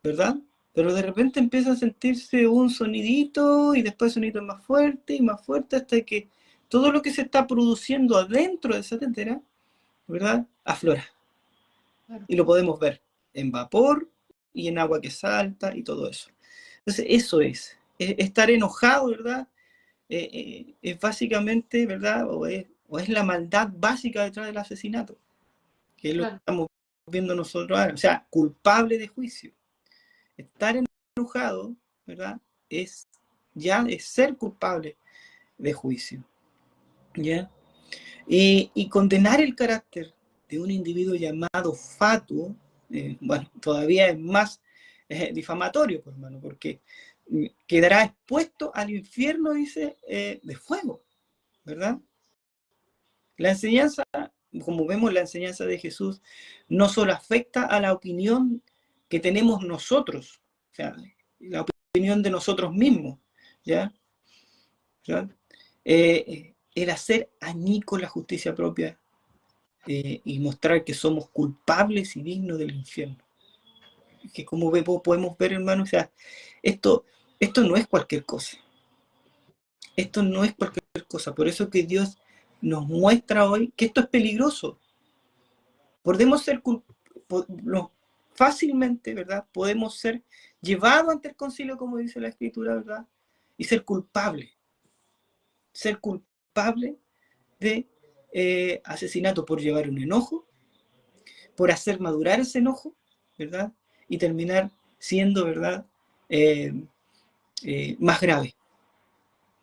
¿verdad? Pero de repente empieza a sentirse un sonidito y después sonido más fuerte hasta que todo lo que se está produciendo adentro de esa tetera, ¿verdad? Aflora. claro. Y lo podemos ver en vapor y en agua que salta y todo eso. Entonces, eso es estar enojado, ¿verdad? Es básicamente, ¿verdad? O es la maldad básica detrás del asesinato, que es lo que Claro. estamos viendo nosotros ahora. O sea, culpable de juicio. Estar enojado, ¿verdad? Es ser culpable de juicio. ¿Ya? Y condenar el carácter de un individuo llamado fatuo, bueno, todavía es más difamatorio, pues, hermano, porque quedará expuesto al infierno, dice, de fuego, ¿verdad? La enseñanza, como vemos, la enseñanza de Jesús no solo afecta a la opinión que tenemos nosotros, o sea, la opinión de nosotros mismos, ¿ya? ¿Ya? El hacer añicos la justicia propia y mostrar que somos culpables y dignos del infierno. Que como podemos ver, hermano, o sea, esto, esto no es cualquier cosa. Esto no es cualquier cosa. Por eso que Dios nos muestra hoy que esto es peligroso. Podemos ser fácilmente, ¿verdad? Podemos ser llevados ante el concilio, como dice la Escritura, ¿verdad? Y ser culpables. Ser culpable de asesinato por llevar un enojo, por hacer madurar ese enojo, ¿verdad? Y terminar siendo, ¿verdad? Más grave,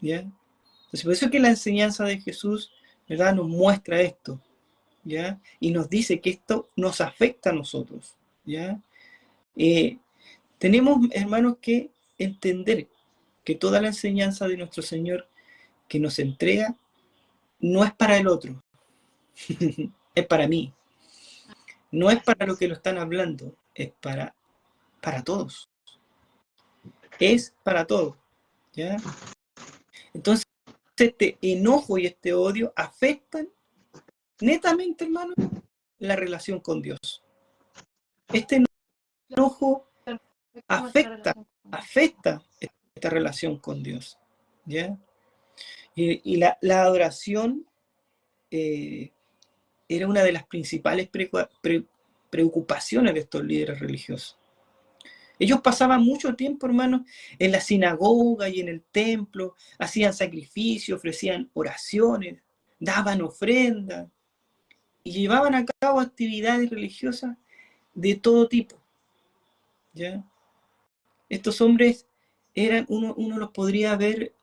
¿ya? Entonces, por eso es que la enseñanza de Jesús, ¿verdad? Nos muestra esto, ¿ya? Y nos dice que esto nos afecta a nosotros, ¿ya? Tenemos, hermanos, que entender que toda la enseñanza de nuestro Señor que nos entrega no es para el otro, es para mí. No es para lo que lo están hablando, es para todos. Es para todos, ¿ya? Entonces, este enojo y este odio afectan netamente, hermano, la relación con Dios. Este enojo afecta esta relación con Dios, ¿ya? Y la adoración era una de las principales preocupaciones de estos líderes religiosos. Ellos pasaban mucho tiempo, hermanos, en la sinagoga y en el templo, hacían sacrificios, ofrecían oraciones, daban ofrendas y llevaban a cabo actividades religiosas de todo tipo, ¿ya? Estos hombres eran, uno los podría ver,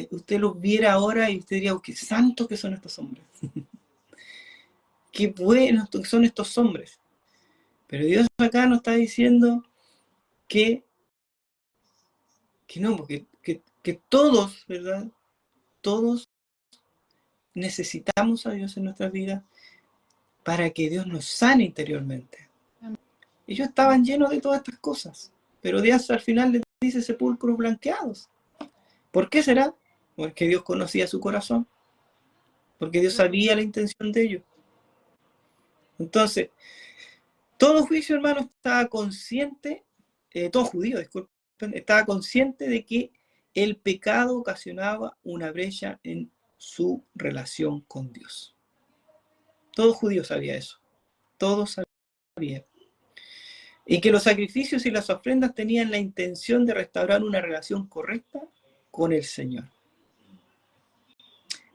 usted los viera ahora y usted diría, oh, qué santos que son estos hombres. Qué buenos que son estos hombres. Pero Dios acá nos está diciendo que no, porque que todos, ¿verdad? Todos necesitamos a Dios en nuestras vidas para que Dios nos sane interiormente. Ellos estaban llenos de todas estas cosas, pero Dios al final les dice sepulcros blanqueados. ¿Por qué será? Porque Dios conocía su corazón, porque Dios sabía la intención de ellos. Entonces, todo juicio, hermano, estaba consciente, todo judío, disculpen, estaba consciente de que el pecado ocasionaba una brecha en su relación con Dios. Todo judío sabía eso. Todos sabían. Y que los sacrificios y las ofrendas tenían la intención de restaurar una relación correcta con el Señor.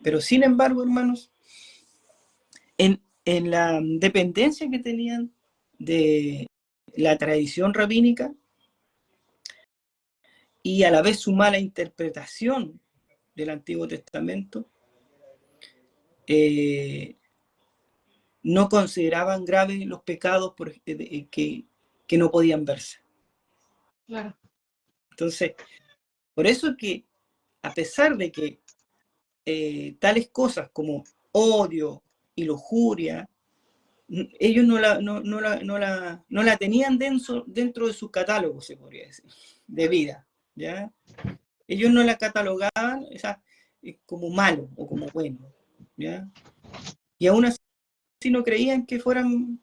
Pero sin embargo, hermanos, en la dependencia que tenían de la tradición rabínica y a la vez su mala interpretación del Antiguo Testamento, no consideraban graves los pecados que no podían verse. Claro. Entonces, por eso que a pesar de que tales cosas como odio y lujuria, ellos no la tenían dentro de su catálogo, se podría decir, de vida, ¿ya? Ellos no la catalogaban como malo o como bueno, ¿ya? Y aún así no creían que fueran,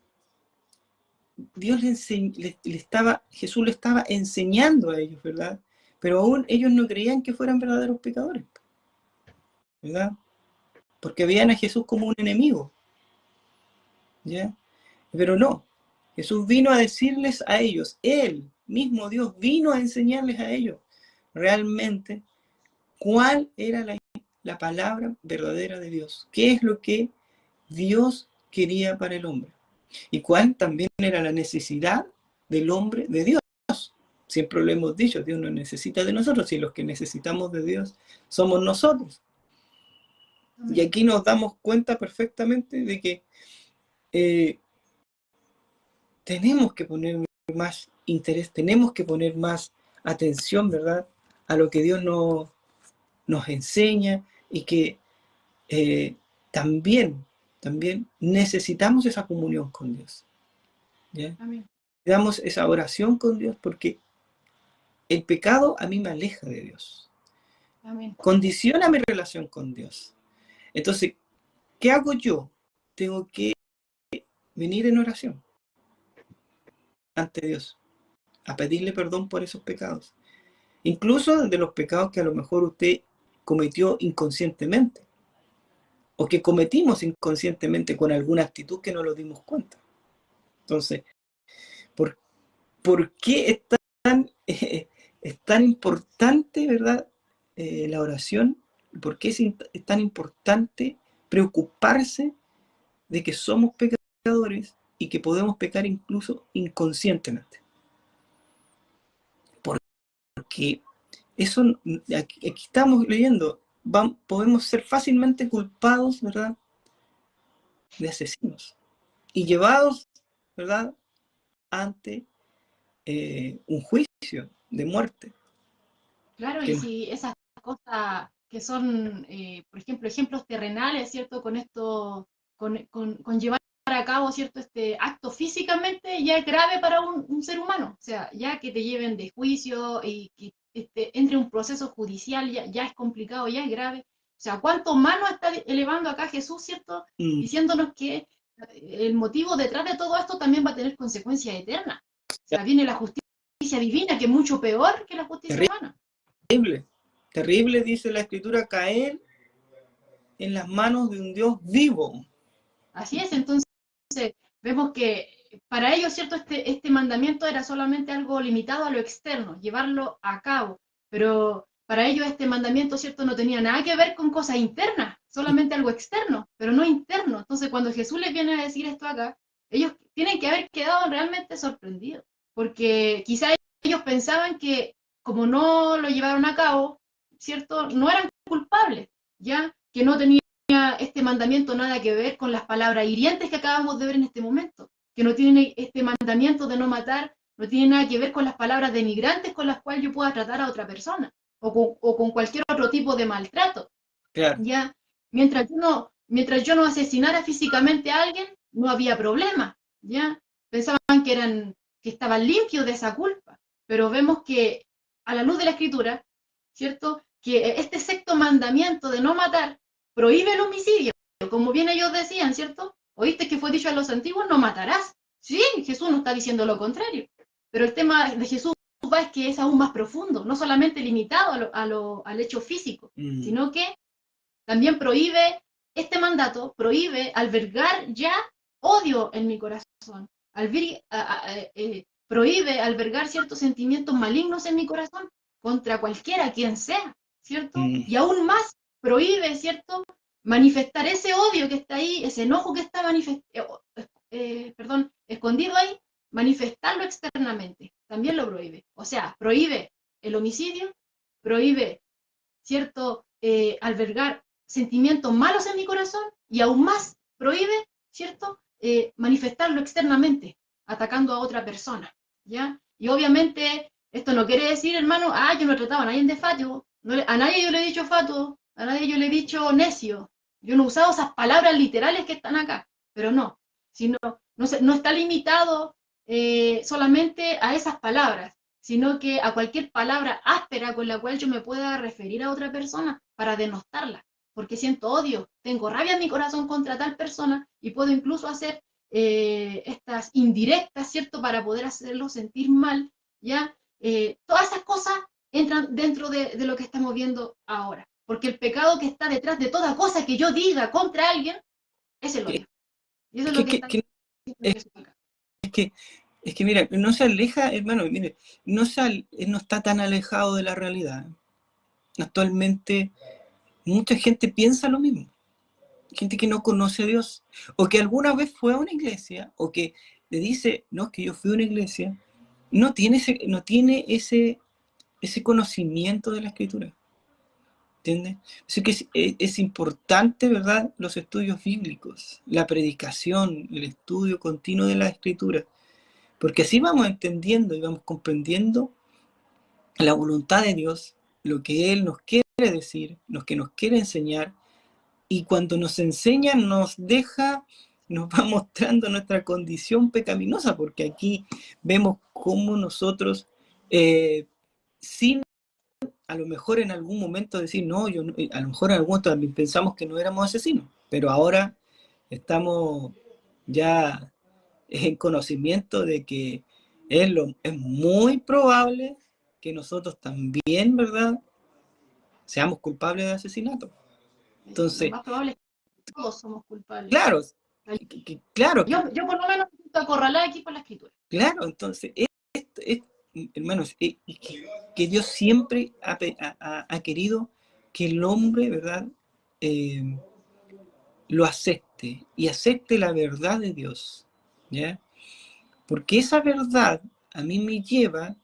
Jesús le estaba enseñando a ellos, ¿verdad? Pero aún ellos no creían que fueran verdaderos pecadores, ¿verdad? Porque veían a Jesús como un enemigo, ¿ya? Pero no, Jesús vino a decirles a ellos, Él mismo Dios vino a enseñarles a ellos realmente cuál era la palabra verdadera de Dios, qué es lo que Dios quería para el hombre y cuál también era la necesidad del hombre de Dios. Siempre lo hemos dicho, Dios no necesita de nosotros, y los que necesitamos de Dios somos nosotros. Y aquí nos damos cuenta perfectamente de que tenemos que poner más interés, tenemos que poner más atención, ¿verdad?, a lo que Dios nos enseña, y que también necesitamos esa comunión con Dios, ¿ya? Amén. Necesitamos esa oración con Dios, porque el pecado a mí me aleja de Dios. Amén. Condiciona mi relación con Dios. Entonces, ¿qué hago yo? Tengo que venir en oración ante Dios, a pedirle perdón por esos pecados. Incluso de los pecados que a lo mejor usted cometió inconscientemente, o que cometimos inconscientemente con alguna actitud que no nos dimos cuenta. Entonces, ¿por, por qué es tan importante, verdad, la oración? ¿Por qué es tan importante preocuparse de que somos pecadores y que podemos pecar incluso inconscientemente? Porque eso, aquí estamos leyendo, podemos ser fácilmente culpados, ¿verdad?, de asesinos y llevados, ¿verdad?, ante un juicio de muerte. Claro, y si esas cosas que son, por ejemplo, ejemplos terrenales, ¿cierto? Con esto, con llevar a cabo, ¿cierto? Este acto físicamente ya es grave para un ser humano. O sea, ya que te lleven de juicio y que entre un proceso judicial ya es complicado, ya es grave. O sea, ¿cuánto más nos está elevando acá Jesús, ¿cierto? Diciéndonos que el motivo detrás de todo esto también va a tener consecuencias eternas. O sea, viene la justicia divina, que es mucho peor que la justicia humana. Terrible, terrible, dice la Escritura, caer en las manos de un Dios vivo. Así es, entonces vemos que para ellos, ¿cierto? Este mandamiento era solamente algo limitado a lo externo, llevarlo a cabo, pero para ellos este mandamiento, ¿cierto? No tenía nada que ver con cosas internas, solamente algo externo, pero no interno. Entonces, cuando Jesús les viene a decir esto acá, ellos tienen que haber quedado realmente sorprendidos, porque quizá ellos pensaban que como no lo llevaron a cabo, ¿cierto? No eran culpables, ya que no tenían este mandamiento nada que ver con las palabras hirientes que acabamos de ver en este momento, que no tiene este mandamiento de no matar, no tiene nada que ver con las palabras denigrantes con las cuales yo pueda tratar a otra persona, o con cualquier otro tipo de maltrato. Claro. ¿Ya? Mientras yo no asesinara físicamente a alguien, no había problema, ¿ya? Pensaban que estaban limpios de esa culpa, pero vemos que a la luz de la Escritura, ¿cierto? Que este sexto mandamiento de no matar prohíbe el homicidio, como bien ellos decían, ¿cierto? Oíste que fue dicho a los antiguos, no matarás. Sí, Jesús no está diciendo lo contrario, pero el tema de Jesús es que es aún más profundo, no solamente limitado al hecho físico, sino que también prohíbe, este mandato prohíbe albergar ya odio en mi corazón, prohíbe albergar ciertos sentimientos malignos en mi corazón contra cualquiera, quien sea, ¿cierto? Y aún más prohíbe, ¿cierto? Manifestar ese odio que está ahí, ese enojo que está escondido ahí, manifestarlo externamente, también lo prohíbe. O sea, prohíbe el homicidio, prohíbe, ¿cierto? Albergar sentimientos malos en mi corazón y aún más prohíbe, ¿cierto? Manifestarlo externamente, atacando a otra persona, ¿ya? Y obviamente esto no quiere decir, hermano, yo no he tratado a nadie de fatuo, a nadie yo le he dicho fatuo, a nadie yo le he dicho necio, yo no he usado esas palabras literales que están acá, pero no, sino, no está limitado solamente a esas palabras, sino que a cualquier palabra áspera con la cual yo me pueda referir a otra persona para denostarla, porque siento odio, tengo rabia en mi corazón contra tal persona y puedo incluso hacer estas indirectas, ¿cierto?, para poder hacerlo sentir mal, ¿ya? Todas esas cosas entran dentro de lo que estamos viendo ahora, porque el pecado que está detrás de toda cosa que yo diga contra alguien es el odio. Y eso es lo que está diciendo Jesús acá. Es que mira, no se aleja, hermano, mire, no está tan alejado de la realidad. Actualmente mucha gente piensa lo mismo. Gente que no conoce a Dios, o que alguna vez fue a una iglesia, o que le dice, no, es que yo fui a una iglesia, no tiene ese conocimiento de la Escritura. ¿Entiendes? Así que es importante, ¿verdad?, los estudios bíblicos, la predicación, el estudio continuo de la Escritura, porque así vamos entendiendo y vamos comprendiendo la voluntad de Dios, lo que Él nos quiere decir, lo que nos quiere enseñar, y cuando nos enseña nos va mostrando nuestra condición pecaminosa, porque aquí vemos cómo nosotros, sin a lo mejor en algún momento decir, no, a lo mejor en algún momento también pensamos que no éramos asesinos, pero ahora estamos ya en conocimiento de que es muy probable que nosotros también, ¿verdad?, seamos culpables de asesinato. Lo Entonces, más probable es que todos somos culpables. claro, claro, Yo por lo menos me siento acorralada aquí por la escritura. claro, entonces, hermanos, que Dios siempre ha querido que el hombre, ¿verdad?, eh, lo acepte y acepte la verdad de Dios, ¿ya? Porque esa verdad a mí me lleva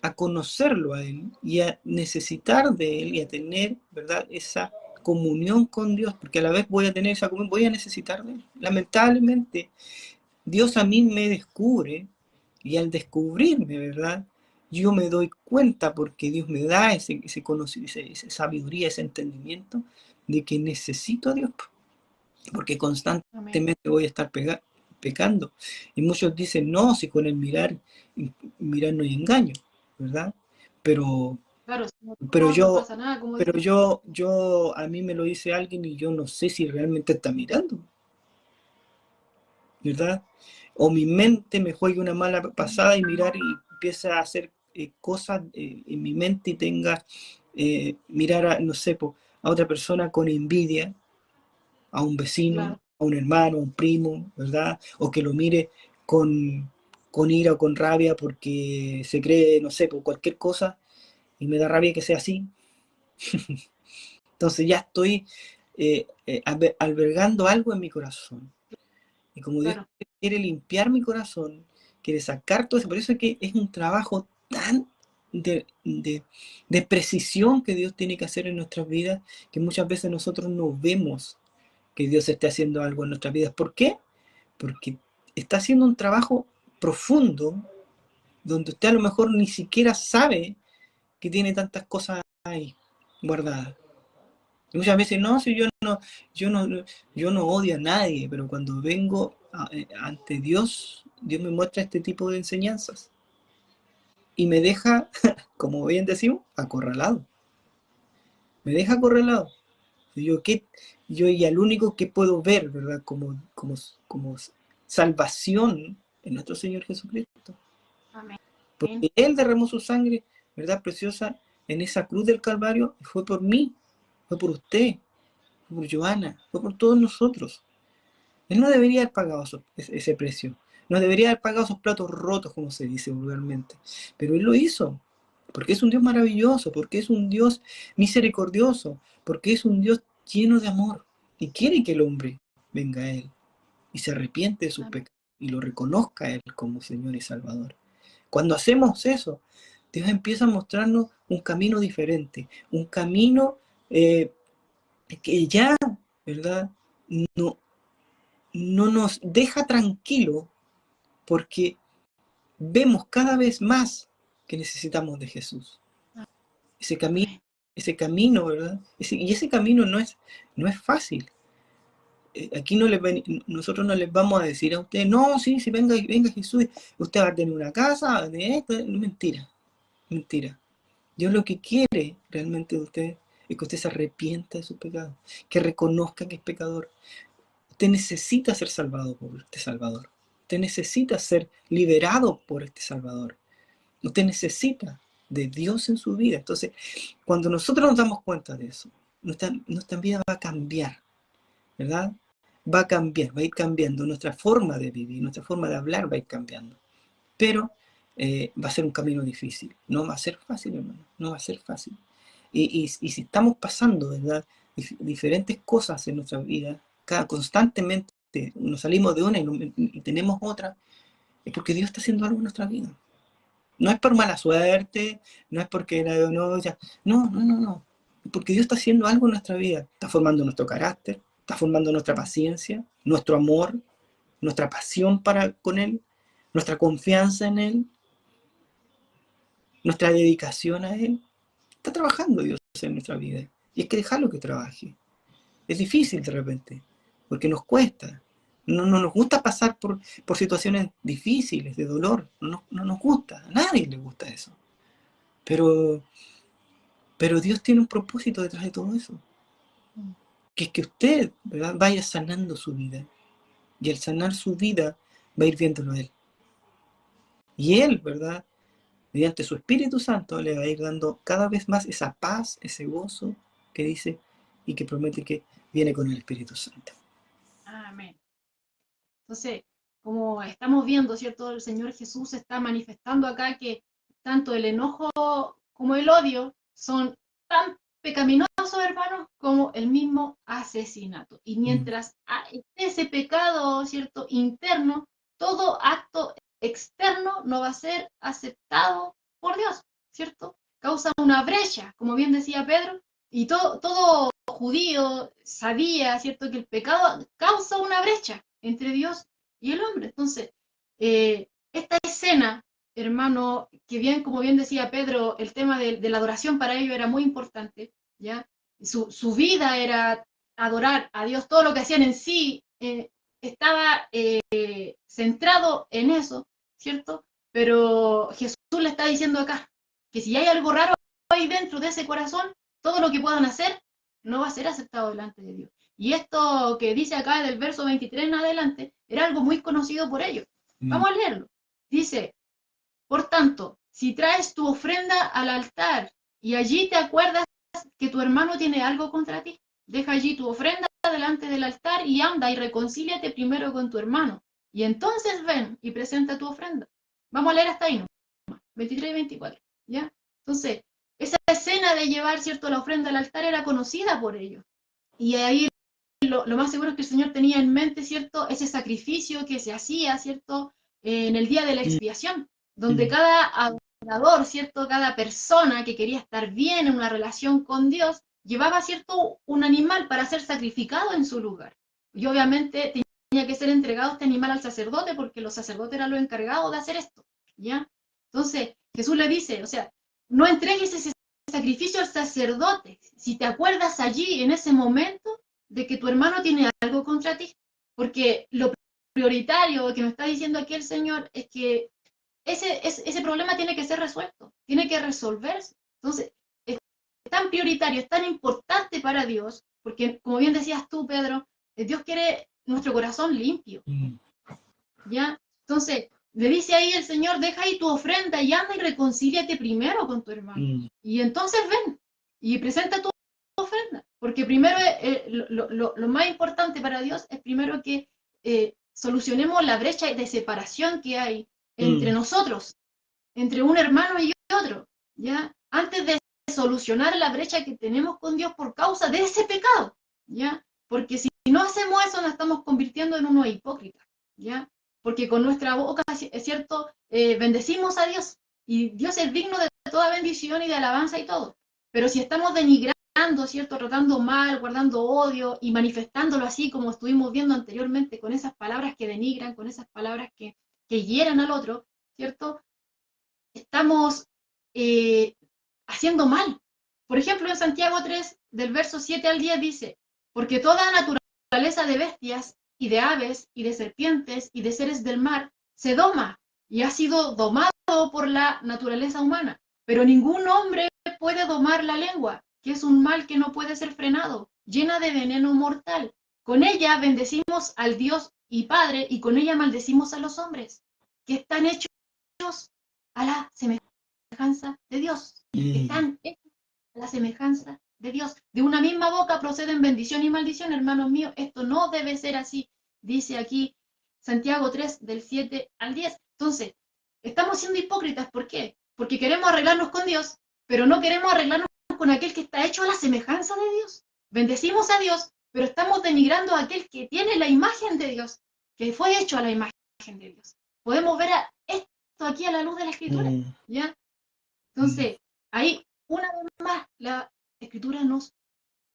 a conocerlo a Él y a necesitar de Él y a tener, ¿verdad?, esa comunión con Dios, porque a la vez voy a tener esa comunión, voy a necesitar de Él. Lamentablemente, Dios a mí me descubre y al descubrirme, ¿verdad?, yo me doy cuenta porque Dios me da ese conocimiento, esa sabiduría, ese entendimiento de que necesito a Dios, porque Amén. constantemente voy a estar pecando. Y muchos dicen, no, si con el mirar no hay engaño, ¿verdad? Pero, Claro, si no, pero no yo, pasa nada, como pero dice. yo, a mí me lo dice alguien y yo no sé si realmente está mirando, ¿verdad? O mi mente me juegue una mala pasada y mirar y empieza a hacer cosas en mi mente y tenga, mirar a, no sé, a otra persona con envidia, a un vecino, Claro, a un hermano, a un primo, ¿verdad? O que lo mire con ira o con rabia porque se cree, no sé, por cualquier cosa y me da rabia que sea así. Entonces ya estoy albergando algo en mi corazón. Y como Dios claro. quiere limpiar mi corazón, quiere sacar todo eso, por eso es que es un trabajo tan de precisión que Dios tiene que hacer en nuestras vidas, que muchas veces nosotros no vemos que Dios esté haciendo algo en nuestras vidas. ¿Por qué? Porque está haciendo un trabajo profundo donde usted a lo mejor ni siquiera sabe que tiene tantas cosas ahí guardadas. Y muchas veces, no, si yo no, yo no odio a nadie, pero cuando vengo ante Dios, Dios me muestra este tipo de enseñanzas y me deja, como bien decimos, acorralado. Me deja acorralado. Yo, ¿qué? Yo y al único que puedo ver, ¿verdad? Como salvación en nuestro Señor Jesucristo. Amén. Porque Él derramó su sangre, ¿verdad? Preciosa, en esa cruz del Calvario, y fue por mí, fue por usted, fue por Joana, fue por todos nosotros. Él no debería haber pagado ese precio. No debería haber pagado esos platos rotos, como se dice vulgarmente. Pero Él lo hizo. Porque es un Dios maravilloso, porque es un Dios misericordioso, porque es un Dios lleno de amor. Y quiere que el hombre venga a Él y se arrepiente de sus Amén. pecados y lo reconozca a Él como Señor y Salvador. Cuando hacemos eso, Dios empieza a mostrarnos un camino diferente, un camino que ya, ¿verdad? No, no nos deja tranquilo porque vemos cada vez más que necesitamos de Jesús. Ese camino, Amén. ese camino, ¿verdad? Y ese camino no es fácil. Aquí nosotros no les vamos a decir a ustedes, no, sí, sí, venga Jesús, usted va a tener una casa, de esto, mentira, mentira. Dios lo que quiere realmente de usted es que usted se arrepienta de sus pecados, que reconozca que es pecador. Usted necesita ser salvado por este Salvador. Usted necesita ser liberado por este Salvador. Usted necesita de Dios en su vida. Entonces, cuando nosotros nos damos cuenta de eso, nuestra vida va a cambiar, ¿verdad? Va a cambiar, va a ir cambiando. Nuestra forma de vivir, nuestra forma de hablar va a ir cambiando. Pero va a ser un camino difícil. No va a ser fácil, hermano. No va a ser fácil. Y si estamos pasando, ¿verdad?, diferentes cosas en nuestra vida, constantemente nos salimos de una y tenemos otra, es porque Dios está haciendo algo en nuestra vida. No es por mala suerte, no es porque no, ya, no. Es porque Dios está haciendo algo en nuestra vida. Está formando nuestro carácter, está formando nuestra paciencia, nuestro amor, nuestra pasión con Él, nuestra confianza en Él, nuestra dedicación a Él. Está trabajando Dios en nuestra vida. Y hay que dejarlo que trabaje. Es difícil de repente, porque nos cuesta. No nos gusta pasar por situaciones difíciles, de dolor. No nos gusta. A nadie le gusta eso. Pero Dios tiene un propósito detrás de todo eso. Que es que usted, ¿verdad?, vaya sanando su vida. Y al sanar su vida, va a ir viéndolo a él. Y él, ¿verdad? Mediante su Espíritu Santo le va a ir dando cada vez más esa paz, ese gozo que dice y que promete que viene con el Espíritu Santo. Amén. Entonces, como estamos viendo, ¿cierto? El Señor Jesús está manifestando acá que tanto el enojo como el odio son tan pecaminosos, hermanos, como el mismo asesinato. Y mientras esté ese pecado, ¿cierto? Interno, todo acto externo no va a ser aceptado por Dios, ¿cierto? Causa una brecha, como bien decía Pedro, y todo judío sabía, ¿cierto?, que el pecado causa una brecha entre Dios y el hombre. Entonces, esta escena, hermano, que bien, como bien decía Pedro, el tema de la adoración para ellos era muy importante, ¿ya? Su vida era adorar a Dios, todo lo que hacían en sí estaba centrado en eso, ¿cierto? Pero Jesús le está diciendo acá que si hay algo raro ahí dentro de ese corazón, todo lo que puedan hacer no va a ser aceptado delante de Dios. Y esto que dice acá del verso 23 en adelante era algo muy conocido por ellos. Vamos a leerlo. Dice, por tanto, si traes tu ofrenda al altar y allí te acuerdas que tu hermano tiene algo contra ti, deja allí tu ofrenda delante del altar y anda y reconcíliate primero con tu hermano. Y entonces ven y presenta tu ofrenda. Vamos a leer hasta ahí, ¿no? 23 y 24, ¿ya? Entonces, esa escena de llevar, ¿cierto?, la ofrenda al altar era conocida por ellos. Y ahí lo más seguro es que el Señor tenía en mente, ¿cierto?, ese sacrificio que se hacía, ¿cierto?, en el día de la expiación, donde cada adorador, ¿cierto?, cada persona que quería estar bien en una relación con Dios, llevaba, ¿cierto?, un animal para ser sacrificado en su lugar. Y obviamente tenía que ser entregado este animal al sacerdote, porque los sacerdotes eran los encargados de hacer esto, ¿ya? Entonces, Jesús le dice, o sea, no entregues ese sacrificio al sacerdote. Si te acuerdas allí, en ese momento, de que tu hermano tiene algo contra ti. Porque lo prioritario que me está diciendo aquí el Señor es que ese problema tiene que ser resuelto, tiene que resolverse. Entonces, es tan prioritario, es tan importante para Dios, porque como bien decías tú, Pedro, Dios quiere nuestro corazón limpio. ¿Ya? Entonces, le dice ahí el Señor, deja ahí tu ofrenda y anda y reconcíliate primero con tu hermano. Y entonces ven y presenta tu ofrenda. Porque primero, lo más importante para Dios es primero que solucionemos la brecha de separación que hay entre nosotros, entre un hermano y otro, ¿ya? Antes de solucionar la brecha que tenemos con Dios por causa de ese pecado, ¿ya? Porque si no hacemos eso, nos estamos convirtiendo en unos hipócritas, ¿ya? Porque con nuestra boca, es cierto, bendecimos a Dios, y Dios es digno de toda bendición y de alabanza y todo. Pero si estamos denigrando, ¿cierto?, tratando mal, guardando odio y manifestándolo así como estuvimos viendo anteriormente, con esas palabras que denigran, con esas palabras que hieran al otro, ¿cierto?, estamos haciendo mal. Por ejemplo, en Santiago 3, del verso 7 al 10 dice, porque toda naturaleza de bestias y de aves y de serpientes y de seres del mar se doma y ha sido domado por la naturaleza humana, pero ningún hombre puede domar la lengua, que es un mal que no puede ser frenado, llena de veneno mortal. Con ella bendecimos al Dios y Padre y con ella maldecimos a los hombres, que están hechos a la semejanza de Dios. Están hechos a la semejanza de Dios. De una misma boca proceden bendición y maldición, hermanos míos. Esto no debe ser así. Dice aquí Santiago 3, del 7 al 10. Entonces, estamos siendo hipócritas. ¿Por qué? Porque queremos arreglarnos con Dios, pero no queremos arreglarnos con aquel que está hecho a la semejanza de Dios. Bendecimos a Dios, pero estamos denigrando a aquel que tiene la imagen de Dios, que fue hecho a la imagen de Dios. Podemos ver esto aquí a la luz de la Escritura, ¿ya? Entonces, ahí, una vez más, la Escritura nos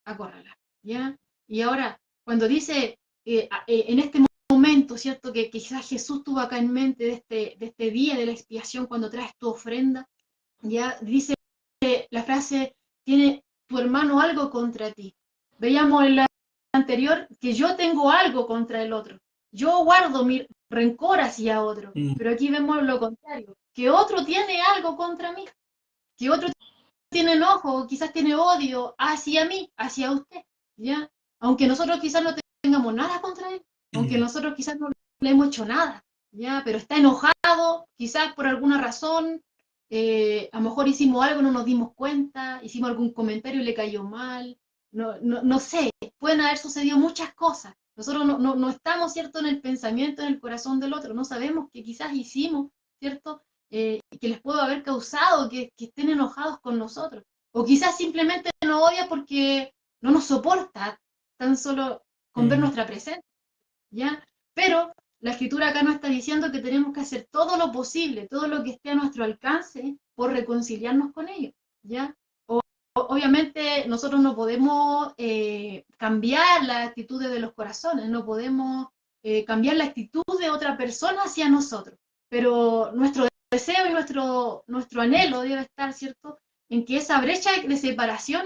acorrala, ¿ya? Y ahora, cuando dice, en este momento, ¿cierto?, que quizás Jesús tuvo acá en mente de este día de la expiación, cuando traes tu ofrenda, ya dice la frase, tiene tu hermano algo contra ti. Veíamos en la anterior que yo tengo algo contra el otro. Yo guardo mi rencor hacia otro. Pero aquí vemos lo contrario, que otro tiene algo contra mí, que otro tiene enojo, quizás tiene odio hacia mí, hacia usted, ¿ya? Aunque nosotros quizás no tengamos nada contra él, aunque nosotros quizás no le hemos hecho nada, ¿ya? Pero está enojado, quizás por alguna razón, a lo mejor hicimos algo, no nos dimos cuenta, hicimos algún comentario y le cayó mal, no sé, pueden haber sucedido muchas cosas. Nosotros no estamos, ¿cierto?, en el pensamiento, en el corazón del otro, no sabemos que quizás hicimos, ¿cierto?, que les pudo haber causado que estén enojados con nosotros. O quizás simplemente nos odia porque no nos soporta tan solo con ver Mm, nuestra presencia, ¿ya? Pero la escritura acá nos está diciendo que tenemos que hacer todo lo posible, todo lo que esté a nuestro alcance por reconciliarnos con ellos, ¿ya? Obviamente nosotros no podemos cambiar las actitudes de los corazones, no podemos cambiar la actitud de otra persona hacia nosotros, pero nuestro deseo y nuestro anhelo debe estar, ¿cierto?, en que esa brecha de separación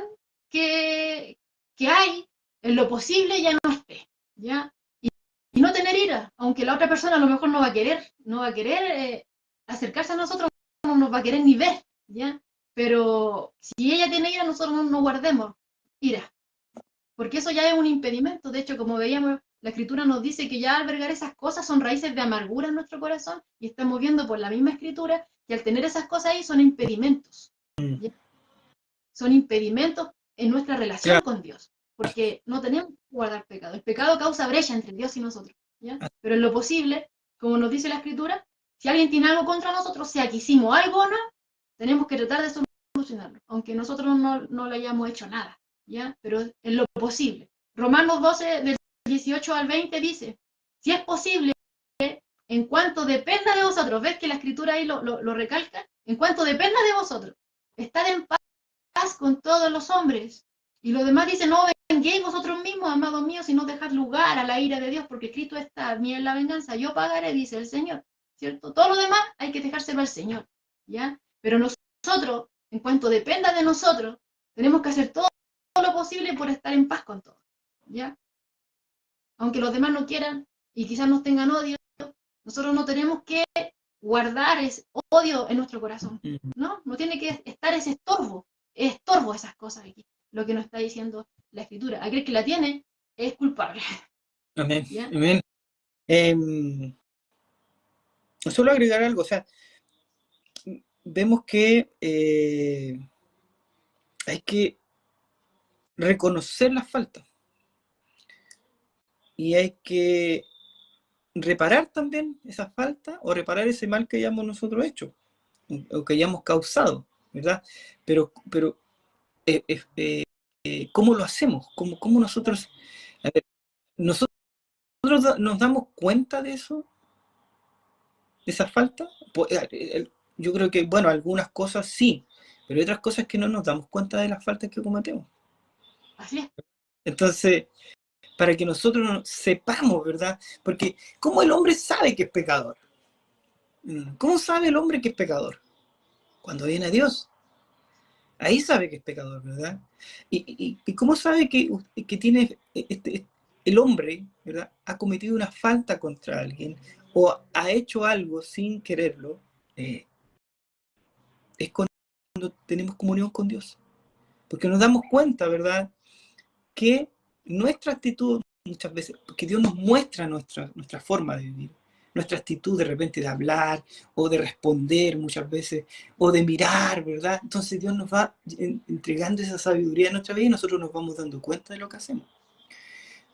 que, que hay, en lo posible ya no esté, ¿ya? Y no tener ira, aunque la otra persona a lo mejor no va a querer acercarse a nosotros, no nos va a querer ni ver, ¿ya? Pero si ella tiene ira, nosotros no guardemos ira, porque eso ya es un impedimento. De hecho, como veíamos, la escritura nos dice que ya albergar esas cosas son raíces de amargura en nuestro corazón, y estamos viendo por la misma escritura que al tener esas cosas ahí son impedimentos, mm, ¿ya? Son impedimentos en nuestra relación claro. con Dios, porque no tenemos que guardar pecado. El pecado causa brecha entre Dios y nosotros, ¿ya? Pero en lo posible, como nos dice la Escritura, si alguien tiene algo contra nosotros, sea que hicimos algo o no, tenemos que tratar de solucionarlo, aunque nosotros no le hayamos hecho nada, ¿ya? Pero en lo posible. Romanos 12, del 18 al 20 dice, si es posible, en cuanto dependa de vosotros, ves que la Escritura ahí lo recalca, en cuanto dependa de vosotros, estad en paz con todos los hombres. Y lo demás dice, no venguéis vosotros mismos, amados míos, sino dejad lugar a la ira de Dios, porque Cristo está, mía es la venganza, yo pagaré, dice el Señor, ¿cierto? Todo lo demás hay que dejárselo al Señor, ¿ya? Pero nosotros, en cuanto dependa de nosotros, tenemos que hacer todo lo posible por estar en paz con todos, ¿ya? Aunque los demás no quieran y quizás nos tengan odio, nosotros no tenemos que guardar ese odio en nuestro corazón, Mm. ¿no? No tiene que estar ese estorbo esas cosas aquí, lo que nos está diciendo la escritura. Aquel que la tiene es culpable, Amén, ¿ya? amén. Em, Solo agregar algo, o sea, vemos que hay que reconocer las faltas y hay que reparar también esas faltas o reparar ese mal que hayamos nosotros hecho o que hayamos causado, ¿verdad? Pero ¿cómo lo hacemos? ¿Cómo nosotros, a ver, nosotros nos damos cuenta de eso, de esa falta? Pues, yo creo que, bueno, algunas cosas sí, pero hay otras cosas que no nos damos cuenta de las faltas que cometemos. Así es. Entonces, para que nosotros sepamos, ¿verdad? Porque, ¿cómo el hombre sabe que es pecador? ¿Cómo sabe el hombre que es pecador? Cuando viene a Dios. Ahí sabe que es pecador, ¿verdad? ¿Y cómo sabe que tiene el hombre, ¿verdad? Ha cometido una falta contra alguien o ha hecho algo sin quererlo? Es cuando tenemos comunión con Dios. Porque nos damos cuenta, ¿verdad? Que nuestra actitud muchas veces, porque Dios nos muestra nuestra forma de vivir, nuestra actitud de repente de hablar o de responder muchas veces o de mirar, ¿verdad? Entonces Dios nos va entregando esa sabiduría en nuestra vida y nosotros nos vamos dando cuenta de lo que hacemos.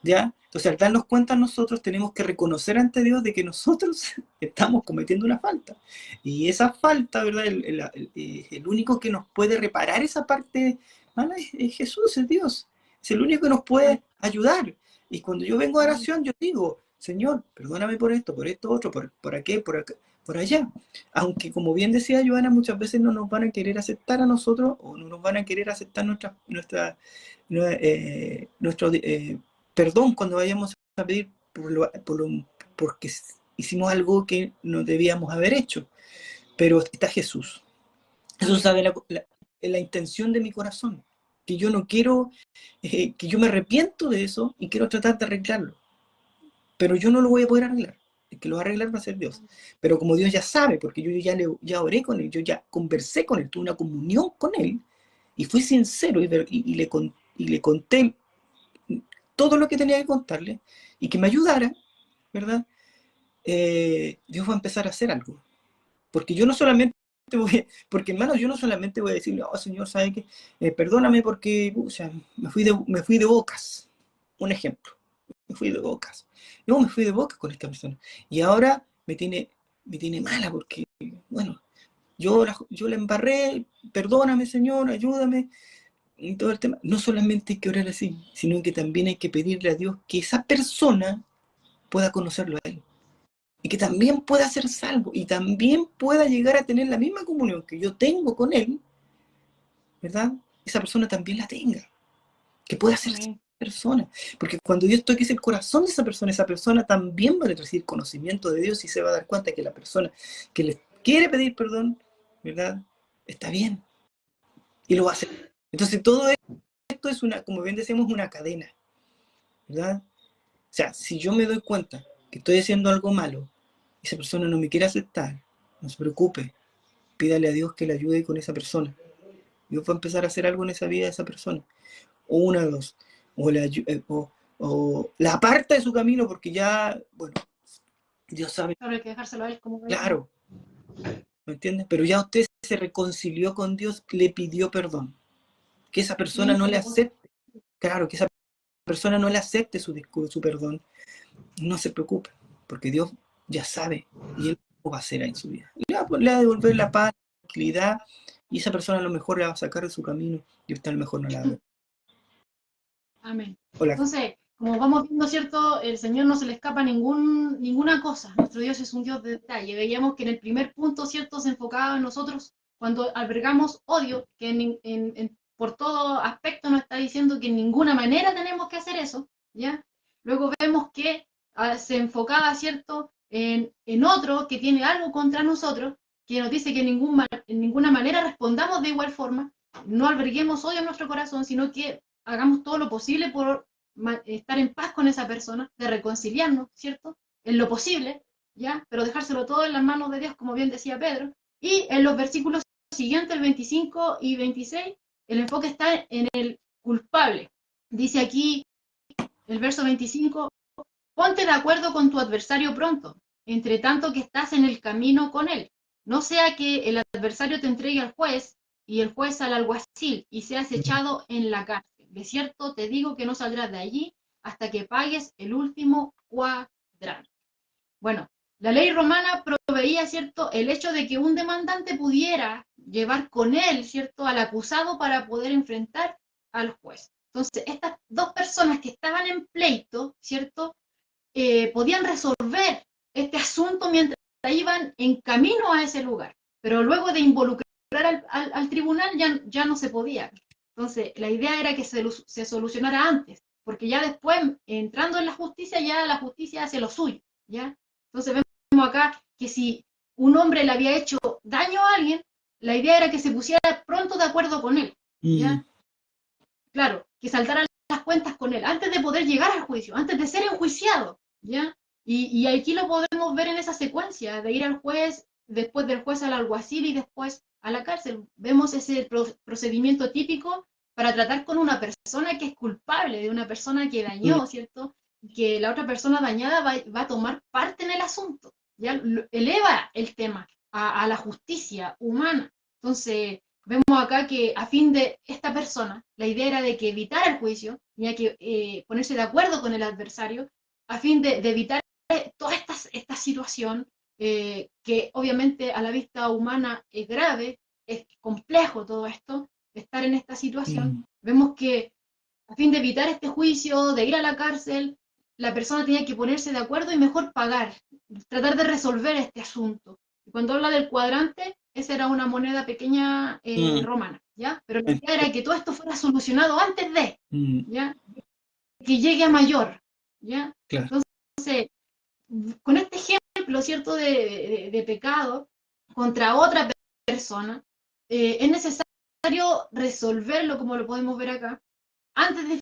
¿Ya? Entonces al darnos cuenta nosotros tenemos que reconocer ante Dios de que nosotros estamos cometiendo una falta. Y esa falta, ¿verdad? El único que nos puede reparar esa parte mala es Jesús, es Dios. Es el único que nos puede ayudar. Y cuando yo vengo a oración, yo digo, Señor, perdóname por esto, otro, por aquí, por allá. Aunque como bien decía Joana, muchas veces no nos van a querer aceptar a nosotros o no nos van a querer aceptar nuestro perdón cuando vayamos a pedir porque hicimos algo que no debíamos haber hecho. Pero está Jesús. Jesús sabe la intención de mi corazón. Que yo no quiero, que yo me arrepiento de eso y quiero tratar de arreglarlo. Pero yo no lo voy a poder arreglar. El que lo va a arreglar va a ser Dios. Pero como Dios ya sabe, porque yo ya oré con Él, yo ya conversé con Él, tuve una comunión con Él, y fui sincero y le conté todo lo que tenía que contarle y que me ayudara, ¿verdad? Dios va a empezar a hacer algo. Porque yo no solamente porque hermano, yo no solamente voy a decirle, oh Señor, ¿sabe qué? Perdóname porque, o sea, me fui de bocas. Un ejemplo, me fui de bocas. No, me fui de bocas con esta persona. Y ahora me tiene mala porque, bueno, yo la embarré, perdóname Señor, ayúdame. Y todo el tema. No solamente hay que orar así, sino que también hay que pedirle a Dios que esa persona pueda conocerlo a Él. Y que también pueda ser salvo y también pueda llegar a tener la misma comunión que yo tengo con Él, ¿verdad? Esa persona también la tenga, que pueda ser esa Amén. persona. Porque cuando Dios toque el corazón de esa persona también va a recibir conocimiento de Dios y se va a dar cuenta que la persona que le quiere pedir perdón, ¿verdad? Está bien y lo va a hacer. Entonces todo esto es una, como bien decimos, una cadena, ¿verdad? O sea, si yo me doy cuenta que estoy haciendo algo malo, y esa persona no me quiere aceptar, no se preocupe, pídale a Dios que le ayude con esa persona. Dios va a empezar a hacer algo en esa vida de esa persona. O una de dos. O la aparta de su camino porque ya, bueno, Dios sabe, Claro, hay que dejárselo a él como ve. claro, ¿me entiendes? Pero ya usted se reconcilió con Dios, le pidió perdón. Que esa persona Sí, no se le reconcilia. acepte, claro, que esa persona no le acepte su discurso, su perdón, no se preocupe, porque Dios ya sabe y Él lo va a hacer en su vida. Le va a devolver la paz, la tranquilidad, y esa persona a lo mejor la va a sacar de su camino y usted a lo mejor no la ve. Amén. Hola. Entonces, como vamos viendo, ¿cierto? El Señor no se le escapa ninguna cosa. Nuestro Dios es un Dios de detalle. Veíamos que en el primer punto, ¿cierto? Se enfocaba en nosotros cuando albergamos odio, que por todo aspecto nos está diciendo que en ninguna manera tenemos que hacer eso, ¿ya? Luego vemos que se enfocaba, ¿cierto? En otro que tiene algo contra nosotros, que nos dice que en ninguna manera respondamos de igual forma, no alberguemos odio en nuestro corazón, sino que hagamos todo lo posible por estar en paz con esa persona, de reconciliarnos, ¿cierto? En lo posible, ¿ya? Pero dejárselo todo en las manos de Dios, como bien decía Pedro. Y en los versículos siguientes, el 25 y 26, el enfoque está en el culpable. Dice aquí el verso 25, ponte de acuerdo con tu adversario pronto, entre tanto que estás en el camino con él. No sea que el adversario te entregue al juez y el juez al alguacil y seas echado en la cárcel. De cierto te digo que no saldrás de allí hasta que pagues el último cuadrante. Bueno, la ley romana proveía, ¿cierto?, el hecho de que un demandante pudiera llevar con él, ¿cierto?, al acusado para poder enfrentar al juez. Entonces, estas dos personas que estaban en pleito, ¿cierto?, podían resolver este asunto mientras iban en camino a ese lugar. Pero luego de involucrar al tribunal ya no se podía. Entonces, la idea era que se solucionara antes, porque ya después, entrando en la justicia, ya la justicia hace lo suyo, ¿ya? Entonces vemos acá que si un hombre le había hecho daño a alguien, la idea era que se pusiera pronto de acuerdo con él, Mm, ¿ya? Claro, que saltaran las cuentas con él, antes de poder llegar al juicio, antes de ser enjuiciado, ¿ya? Y aquí lo podemos ver en esa secuencia, de ir al juez, después del juez al alguacil y después a la cárcel. Vemos ese procedimiento típico para tratar con una persona que es culpable, de una persona que mm, dañó, ¿cierto? Que la otra persona dañada va a tomar parte en el asunto, ¿ya? Eleva el tema a la justicia humana. Entonces, vemos acá que a fin de esta persona, la idea era de que evitara el juicio, tenía que ponerse de acuerdo con el adversario, a fin de evitar toda esta situación, que obviamente a la vista humana es grave, es complejo todo esto, estar en esta situación. mm, Vemos que a fin de evitar este juicio, de ir a la cárcel, la persona tenía que ponerse de acuerdo y mejor pagar, tratar de resolver este asunto. Y cuando habla del cuadrante, esa era una moneda pequeña mm, romana, ¿ya? Pero la idea entiendo. era que todo esto fuera solucionado antes de, Mm, ¿ya? Que llegue a mayor, ¿ya? claro. Entonces, con este ejemplo, ¿cierto?, de pecado contra otra persona, es necesario resolverlo, como lo podemos ver acá, antes de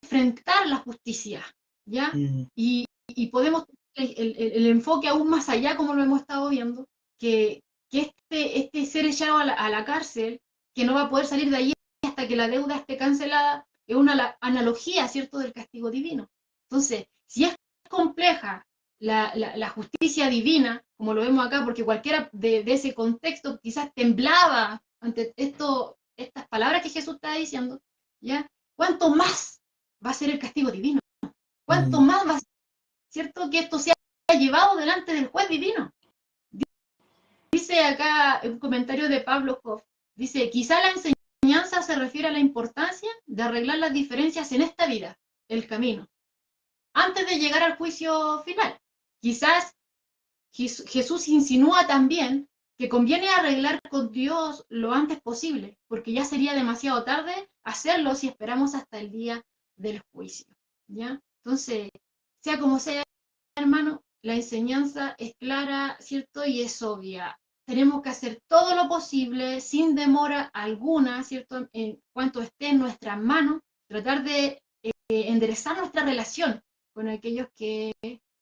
enfrentar la justicia, ¿ya? Mm, Y podemos el enfoque aún más allá, como lo hemos estado viendo, que este ser echado a la cárcel, que no va a poder salir de allí hasta que la deuda esté cancelada, es una analogía, ¿cierto?, del castigo divino. Entonces, si es compleja la justicia divina, como lo vemos acá, porque cualquiera de ese contexto quizás temblaba ante estas palabras que Jesús está diciendo, ¿ya? ¿Cuánto más va a ser el castigo divino? ¿Cuánto más va a ser, cierto, que esto sea llevado delante del juez divino? Dice acá un comentario de Pablo Hoff, dice, quizá la enseñanza se refiere a la importancia de arreglar las diferencias en esta vida, el camino, antes de llegar al juicio final. Quizás Jesús insinúa también que conviene arreglar con Dios lo antes posible, porque ya sería demasiado tarde hacerlo si esperamos hasta el día del juicio, ¿ya? Entonces, sea como sea, hermano, la enseñanza es clara, ¿cierto? Y es obvia. Tenemos que hacer todo lo posible, sin demora alguna, ¿cierto? En cuanto esté en nuestras manos, tratar de enderezar nuestra relación con aquellos que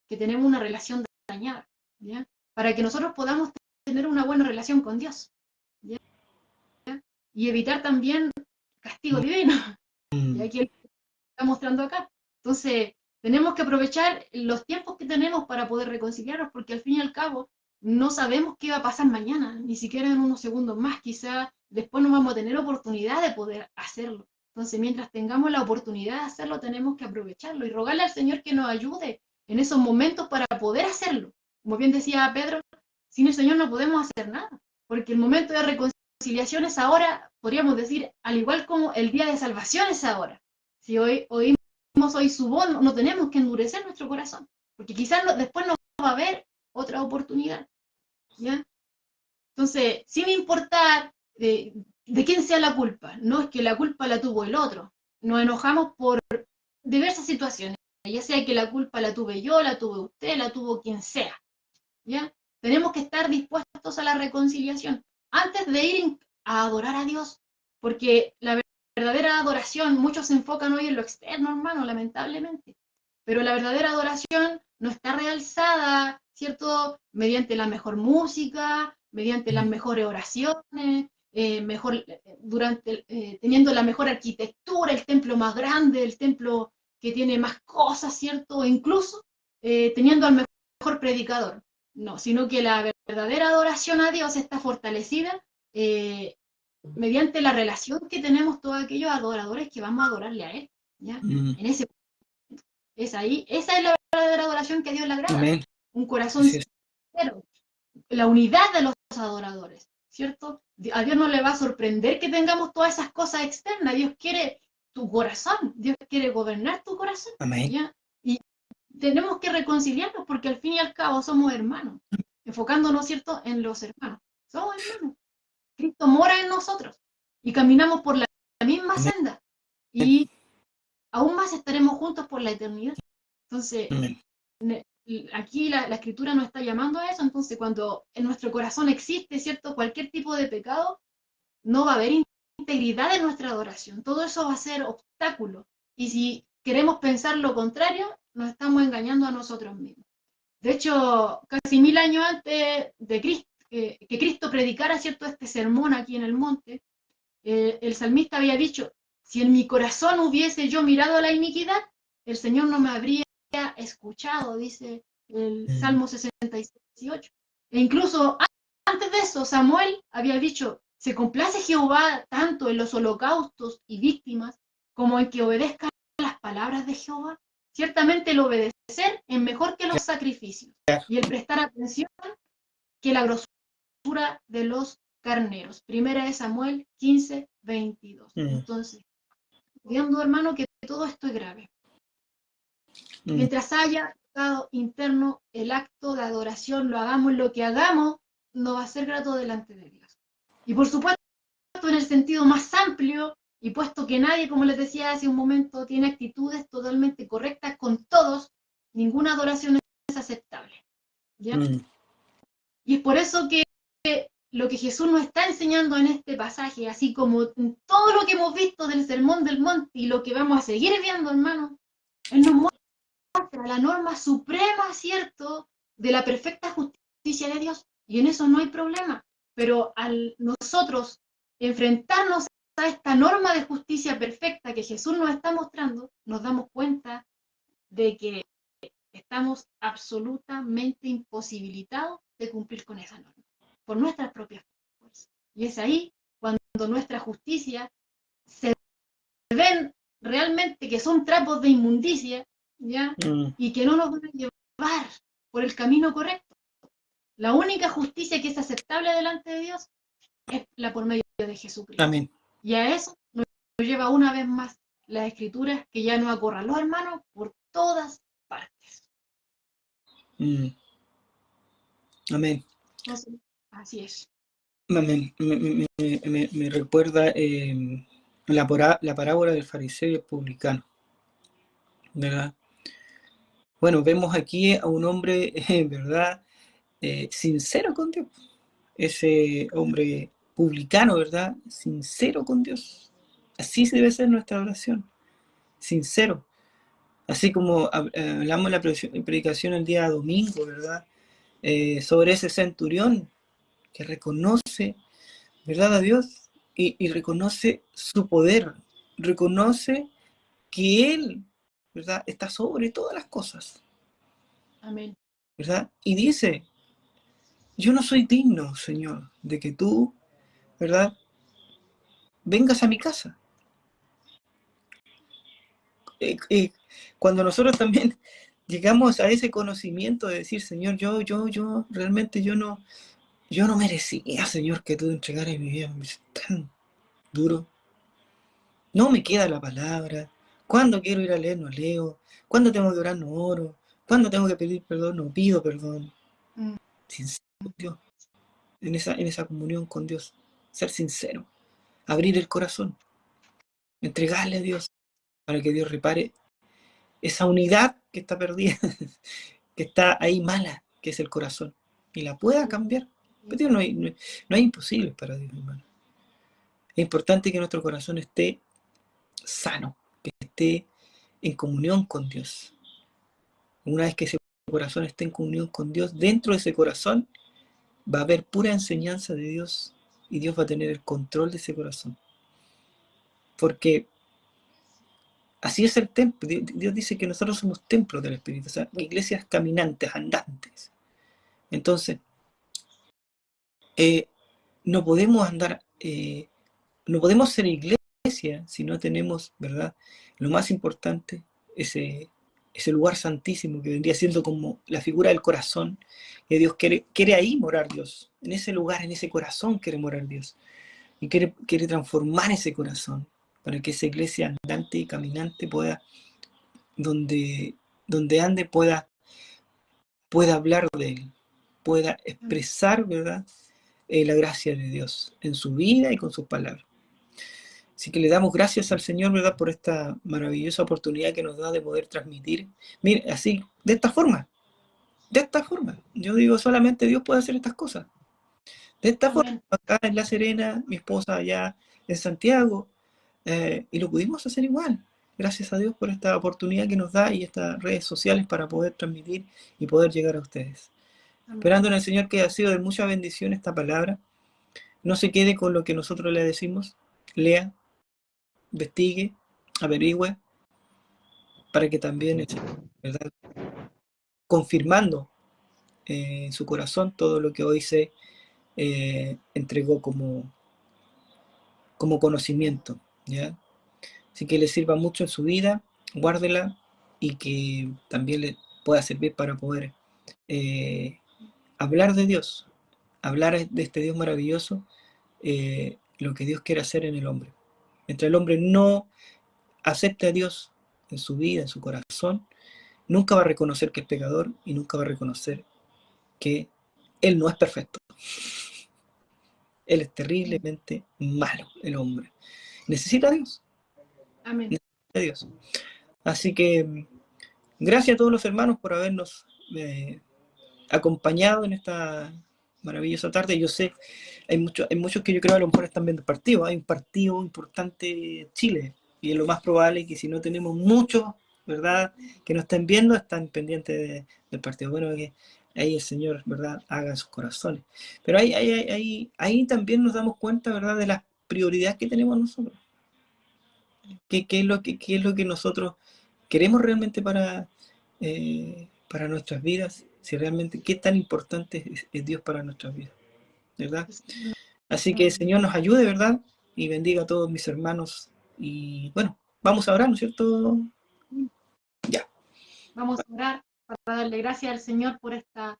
tenemos una relación dañada, ¿ya? Para que nosotros podamos tener una buena relación con Dios, ¿ya? Y evitar también castigo divino, ya que está mostrando acá. Entonces, tenemos que aprovechar los tiempos que tenemos para poder reconciliarnos, porque al fin y al cabo no sabemos qué va a pasar mañana, ni siquiera en unos segundos más, quizá después no vamos a tener oportunidad de poder hacerlo. Entonces, mientras tengamos la oportunidad de hacerlo, tenemos que aprovecharlo y rogarle al Señor que nos ayude en esos momentos para poder hacerlo. Como bien decía Pedro, sin el Señor no podemos hacer nada, porque el momento de reconciliación es ahora, podríamos decir, al igual como el día de salvación es ahora. Si hoy su voz, no tenemos que endurecer nuestro corazón, porque quizás después no va a haber otra oportunidad, ¿ya? Entonces, sin importar de quién sea la culpa, no es que la culpa la tuvo el otro, nos enojamos por diversas situaciones, ya sea que la culpa la tuve yo, la tuve usted, la tuvo quien sea, ¿ya? Tenemos que estar dispuestos a la reconciliación antes de ir a adorar a Dios, porque la verdadera adoración, muchos se enfocan hoy en lo externo, hermano, lamentablemente, pero la verdadera adoración no está realzada, ¿cierto? Mediante la mejor música, mediante las mejores oraciones, teniendo la mejor arquitectura, el templo más grande, el templo que tiene más cosas, ¿cierto? E incluso teniendo al mejor predicador. No, sino que la verdadera adoración a Dios está fortalecida mediante la relación que tenemos todos aquellos adoradores que vamos a adorarle a Él, ¿ya? En ese es ahí, esa es la verdadera adoración que a Dios le agrada. Amén. Un corazón sincero, la unidad de los adoradores, ¿cierto? A Dios no le va a sorprender que tengamos todas esas cosas externas. Dios quiere tu corazón, Dios quiere gobernar tu corazón, Amén. ¿ya? Y tenemos que reconciliarnos porque al fin y al cabo somos hermanos, enfocándonos, ¿cierto?, en los hermanos. Somos hermanos. Cristo mora en nosotros y caminamos por la misma Amén. senda y aún más estaremos juntos por la eternidad. Entonces, Amén. aquí la escritura nos está llamando a eso. Entonces, cuando en nuestro corazón existe, ¿cierto?, cualquier tipo de pecado, no va a haber integridad en nuestra adoración. Todo eso va a ser obstáculo. Y si queremos pensar lo contrario, nos estamos engañando a nosotros mismos. De hecho, casi 1000 años antes de Cristo, que Cristo predicara, ¿cierto?, este sermón aquí en el monte, el salmista había dicho, si en mi corazón hubiese yo mirado la iniquidad, el Señor no me habría escuchado, dice el Salmo 66:18. E incluso antes de eso, Samuel había dicho, se complace Jehová tanto en los holocaustos y víctimas como en que obedezca las palabras de Jehová. Ciertamente el obedecer es mejor que los sacrificios y el prestar atención que la grosura de los carneros. Primera de Samuel 15:22. Entonces, viendo, hermano, que todo esto es grave. Mientras haya pecado interno, el acto de adoración, lo hagamos lo que hagamos, no va a ser grato delante de Dios. Y por supuesto, en el sentido más amplio, y puesto que nadie, como les decía hace un momento, tiene actitudes totalmente correctas con todos, ninguna adoración es aceptable, ¿ya? Y es por eso que lo que Jesús nos está enseñando en este pasaje, así como todo lo que hemos visto del Sermón del Monte y lo que vamos a seguir viendo, hermano, Él nos muestra la norma suprema, ¿cierto?, de la perfecta justicia de Dios. Y en eso no hay problema. Pero al nosotros enfrentarnos a esta norma de justicia perfecta que Jesús nos está mostrando, nos damos cuenta de que está estamos absolutamente imposibilitados de cumplir con esa norma, por nuestras propias fuerzas. Y es ahí cuando nuestra justicia se ven realmente que son trapos de inmundicia, ¿ya? Y que no nos van a llevar por el camino correcto. La única justicia que es aceptable delante de Dios es la por medio de Jesucristo. Amén. Y a eso nos lleva una vez más las escrituras que ya nos acorraló, hermanos, por todas partes. Amén. Entonces, así es. Amén. Me recuerda la parábola del fariseo y el publicano, ¿verdad? Bueno, vemos aquí a un hombre, ¿verdad? Sincero con Dios. Ese hombre publicano, ¿verdad? Sincero con Dios. Así debe ser nuestra oración. Sincero. Así como hablamos en la predicación el día domingo, ¿verdad? Sobre ese centurión que reconoce, ¿verdad? A Dios y reconoce su poder. Reconoce que Él, ¿verdad? Está sobre todas las cosas. Amén. ¿Verdad? Y dice, yo no soy digno, Señor, de que tú, ¿verdad? Vengas a mi casa. Cuando nosotros también llegamos a ese conocimiento de decir, Señor, realmente yo no merecía, Señor, que tú entregaras mi vida, es tan duro. No me queda la palabra. Cuando quiero ir a leer, no leo. Cuando tengo que orar, no oro. Cuando tengo que pedir perdón, no pido perdón. Sincero con Dios, en esa comunión con Dios. Ser sincero. Abrir el corazón. Entregarle a Dios para que Dios repare esa unidad que está perdida, que está ahí mala, que es el corazón. Y la pueda cambiar. Pero Dios no hay imposibles para Dios, hermano. Es importante que nuestro corazón esté sano, que esté en comunión con Dios. Una vez que ese corazón esté en comunión con Dios, dentro de ese corazón va a haber pura enseñanza de Dios y Dios va a tener el control de ese corazón. Porque así es el templo. Dios dice que nosotros somos templos del Espíritu, o sea, iglesias caminantes, andantes. Entonces, no podemos andar, no podemos ser iglesia si no tenemos, ¿verdad? Lo más importante, ese lugar santísimo que vendría siendo como la figura del corazón, que Dios quiere ahí morar Dios, en ese lugar, en ese corazón quiere morar Dios, y quiere transformar ese corazón, para que esa iglesia andante y caminante pueda, donde ande, pueda hablar de Él, pueda expresar, ¿verdad? La gracia de Dios en su vida y con sus palabras. Así que le damos gracias al Señor, ¿verdad? Por esta maravillosa oportunidad que nos da de poder transmitir. Mire, así, de esta forma. De esta forma. Yo digo, solamente Dios puede hacer estas cosas. De esta forma, acá en La Serena, mi esposa allá en Santiago, y lo pudimos hacer igual. Gracias a Dios por esta oportunidad que nos da y estas redes sociales para poder transmitir y poder llegar a ustedes. Esperando en el Señor que ha sido de mucha bendición esta palabra. No se quede con lo que nosotros le decimos. Lea, investigue, averigüe, para que también, ¿verdad? Confirmando en su corazón todo lo que hoy se entregó como conocimiento, ¿ya? Así que le sirva mucho en su vida, guárdela y que también le pueda servir para poder hablar de Dios, hablar de este Dios maravilloso, lo que Dios quiere hacer en el hombre. Mientras el hombre no acepte a Dios en su vida, en su corazón, nunca va a reconocer que es pecador y nunca va a reconocer que Él no es perfecto. Él es terriblemente malo, el hombre. Necesita a Dios. Amén. Necesita a Dios. Así que gracias a todos los hermanos por habernos acompañado en esta maravillosa tarde. Yo sé, hay muchos que yo creo a lo mejor están viendo partidos. Hay un partido importante en Chile y es lo más probable que si no tenemos muchos, ¿verdad?, que nos estén viendo, están pendientes del partido. Bueno, que ahí el Señor, ¿verdad?, haga sus corazones. Pero ahí también nos damos cuenta, ¿verdad?, de las prioridades que tenemos nosotros. ¿Qué es lo que nosotros queremos realmente para para nuestras vidas, si realmente qué tan importante es Dios para nuestras vidas, ¿verdad? Así que el Señor nos ayude, ¿verdad? Y bendiga a todos mis hermanos. Y bueno, vamos a orar, ¿no es cierto? Ya. Vamos a orar para darle gracias al Señor por esta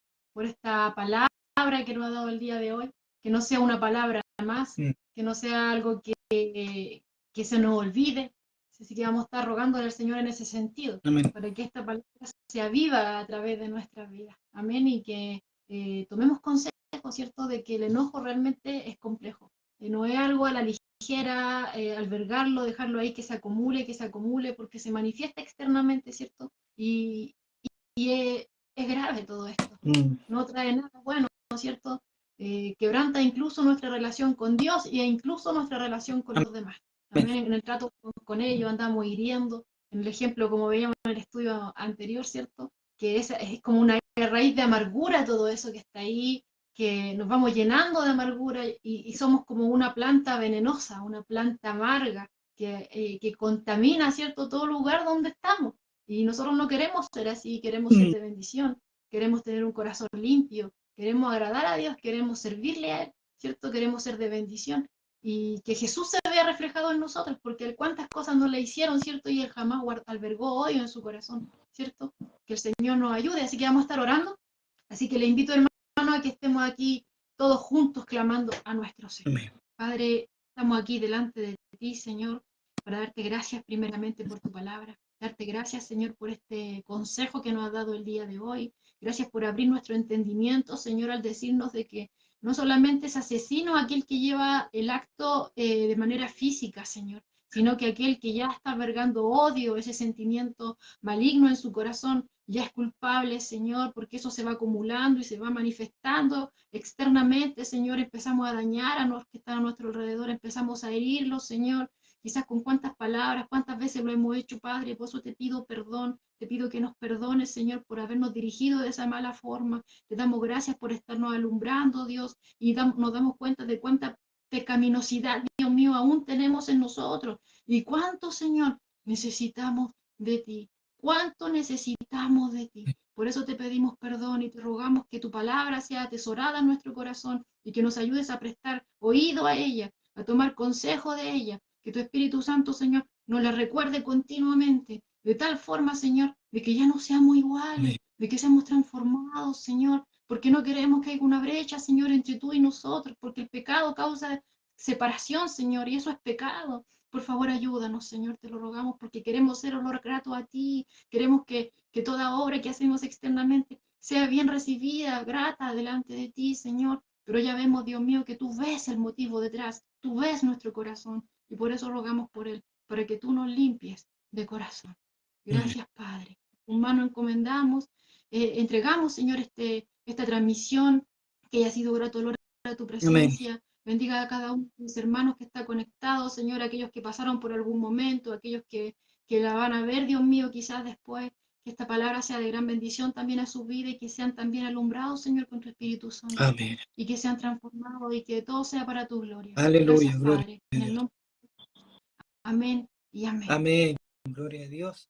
palabra que nos ha dado el día de hoy, que no sea una palabra más, que no sea algo que se nos olvide. Así que vamos a estar rogándole al Señor en ese sentido, Amén. para que esta palabra sea viva a través de nuestras vidas. Amén. Y que tomemos consejo, ¿cierto?, de que el enojo realmente es complejo. No es algo a la ligera, albergarlo, dejarlo ahí que se acumule, porque se manifiesta externamente, ¿cierto? Y es grave todo esto. No trae nada bueno, ¿no es cierto? Quebranta incluso nuestra relación con Dios e incluso nuestra relación con los demás. También en el trato con ellos andamos hiriendo. En el ejemplo, como veíamos en el estudio anterior, ¿cierto? Que es como una raíz de amargura todo eso que está ahí, que nos vamos llenando de amargura y somos como una planta venenosa, una planta amarga que contamina, ¿cierto?, todo lugar donde estamos. Y nosotros no queremos ser así, queremos ser de bendición, queremos tener un corazón limpio, queremos agradar a Dios, queremos servirle a Él, ¿cierto? Queremos ser de bendición. Y que Jesús se vea reflejado en nosotros, porque Él cuántas cosas no le hicieron, ¿cierto? Y Él jamás albergó odio en su corazón, ¿cierto? Que el Señor nos ayude, así que vamos a estar orando. Así que le invito, hermano, a que estemos aquí todos juntos clamando a nuestro Señor. Amén. Padre, estamos aquí delante de ti, Señor, para darte gracias primeramente por tu palabra. Darte gracias, Señor, por este consejo que nos has dado el día de hoy. Gracias por abrir nuestro entendimiento, Señor, al decirnos de que no solamente es asesino aquel que lleva el acto de manera física, Señor, sino que aquel que ya está albergando odio, ese sentimiento maligno en su corazón, ya es culpable, Señor, porque eso se va acumulando y se va manifestando externamente, Señor. Empezamos a dañar a los que están a nuestro alrededor, empezamos a herirlos, Señor. Quizás con cuántas palabras, cuántas veces lo hemos hecho, Padre. Por eso te pido perdón, te pido que nos perdones, Señor, por habernos dirigido de esa mala forma. Te damos gracias por estarnos alumbrando, Dios, y nos damos cuenta de cuánta pecaminosidad, Dios mío, aún tenemos en nosotros. Y cuánto, Señor, necesitamos de ti. Cuánto necesitamos de ti. Por eso te pedimos perdón y te rogamos que tu palabra sea atesorada en nuestro corazón y que nos ayudes a prestar oído a ella, a tomar consejo de ella. Que tu Espíritu Santo, Señor, nos la recuerde continuamente, de tal forma, Señor, de que ya no seamos iguales, de que seamos transformados, Señor, porque no queremos que haya una brecha, Señor, entre tú y nosotros, porque el pecado causa separación, Señor, y eso es pecado. Por favor, ayúdanos, Señor, te lo rogamos, porque queremos ser olor grato a ti, queremos que toda obra que hacemos externamente sea bien recibida, grata delante de ti, Señor, pero ya vemos, Dios mío, que tú ves el motivo detrás, tú ves nuestro corazón, y por eso rogamos por él, para que tú nos limpies de corazón. Gracias, Padre. En mano encomendamos, entregamos, Señor, esta transmisión, que haya sido grato olor a tu presencia. Amén. Bendiga a cada uno de mis hermanos que está conectado, Señor, aquellos que pasaron por algún momento, aquellos que la van a ver, Dios mío, quizás después. Que esta palabra sea de gran bendición también a su vida y que sean también alumbrados, Señor, con tu Espíritu Santo. Amén. Y que sean transformados y que todo sea para tu gloria. Aleluya, gracias, gloria Padre. a En Dios. el nombre. Amén y amén. Amén. Gloria a Dios.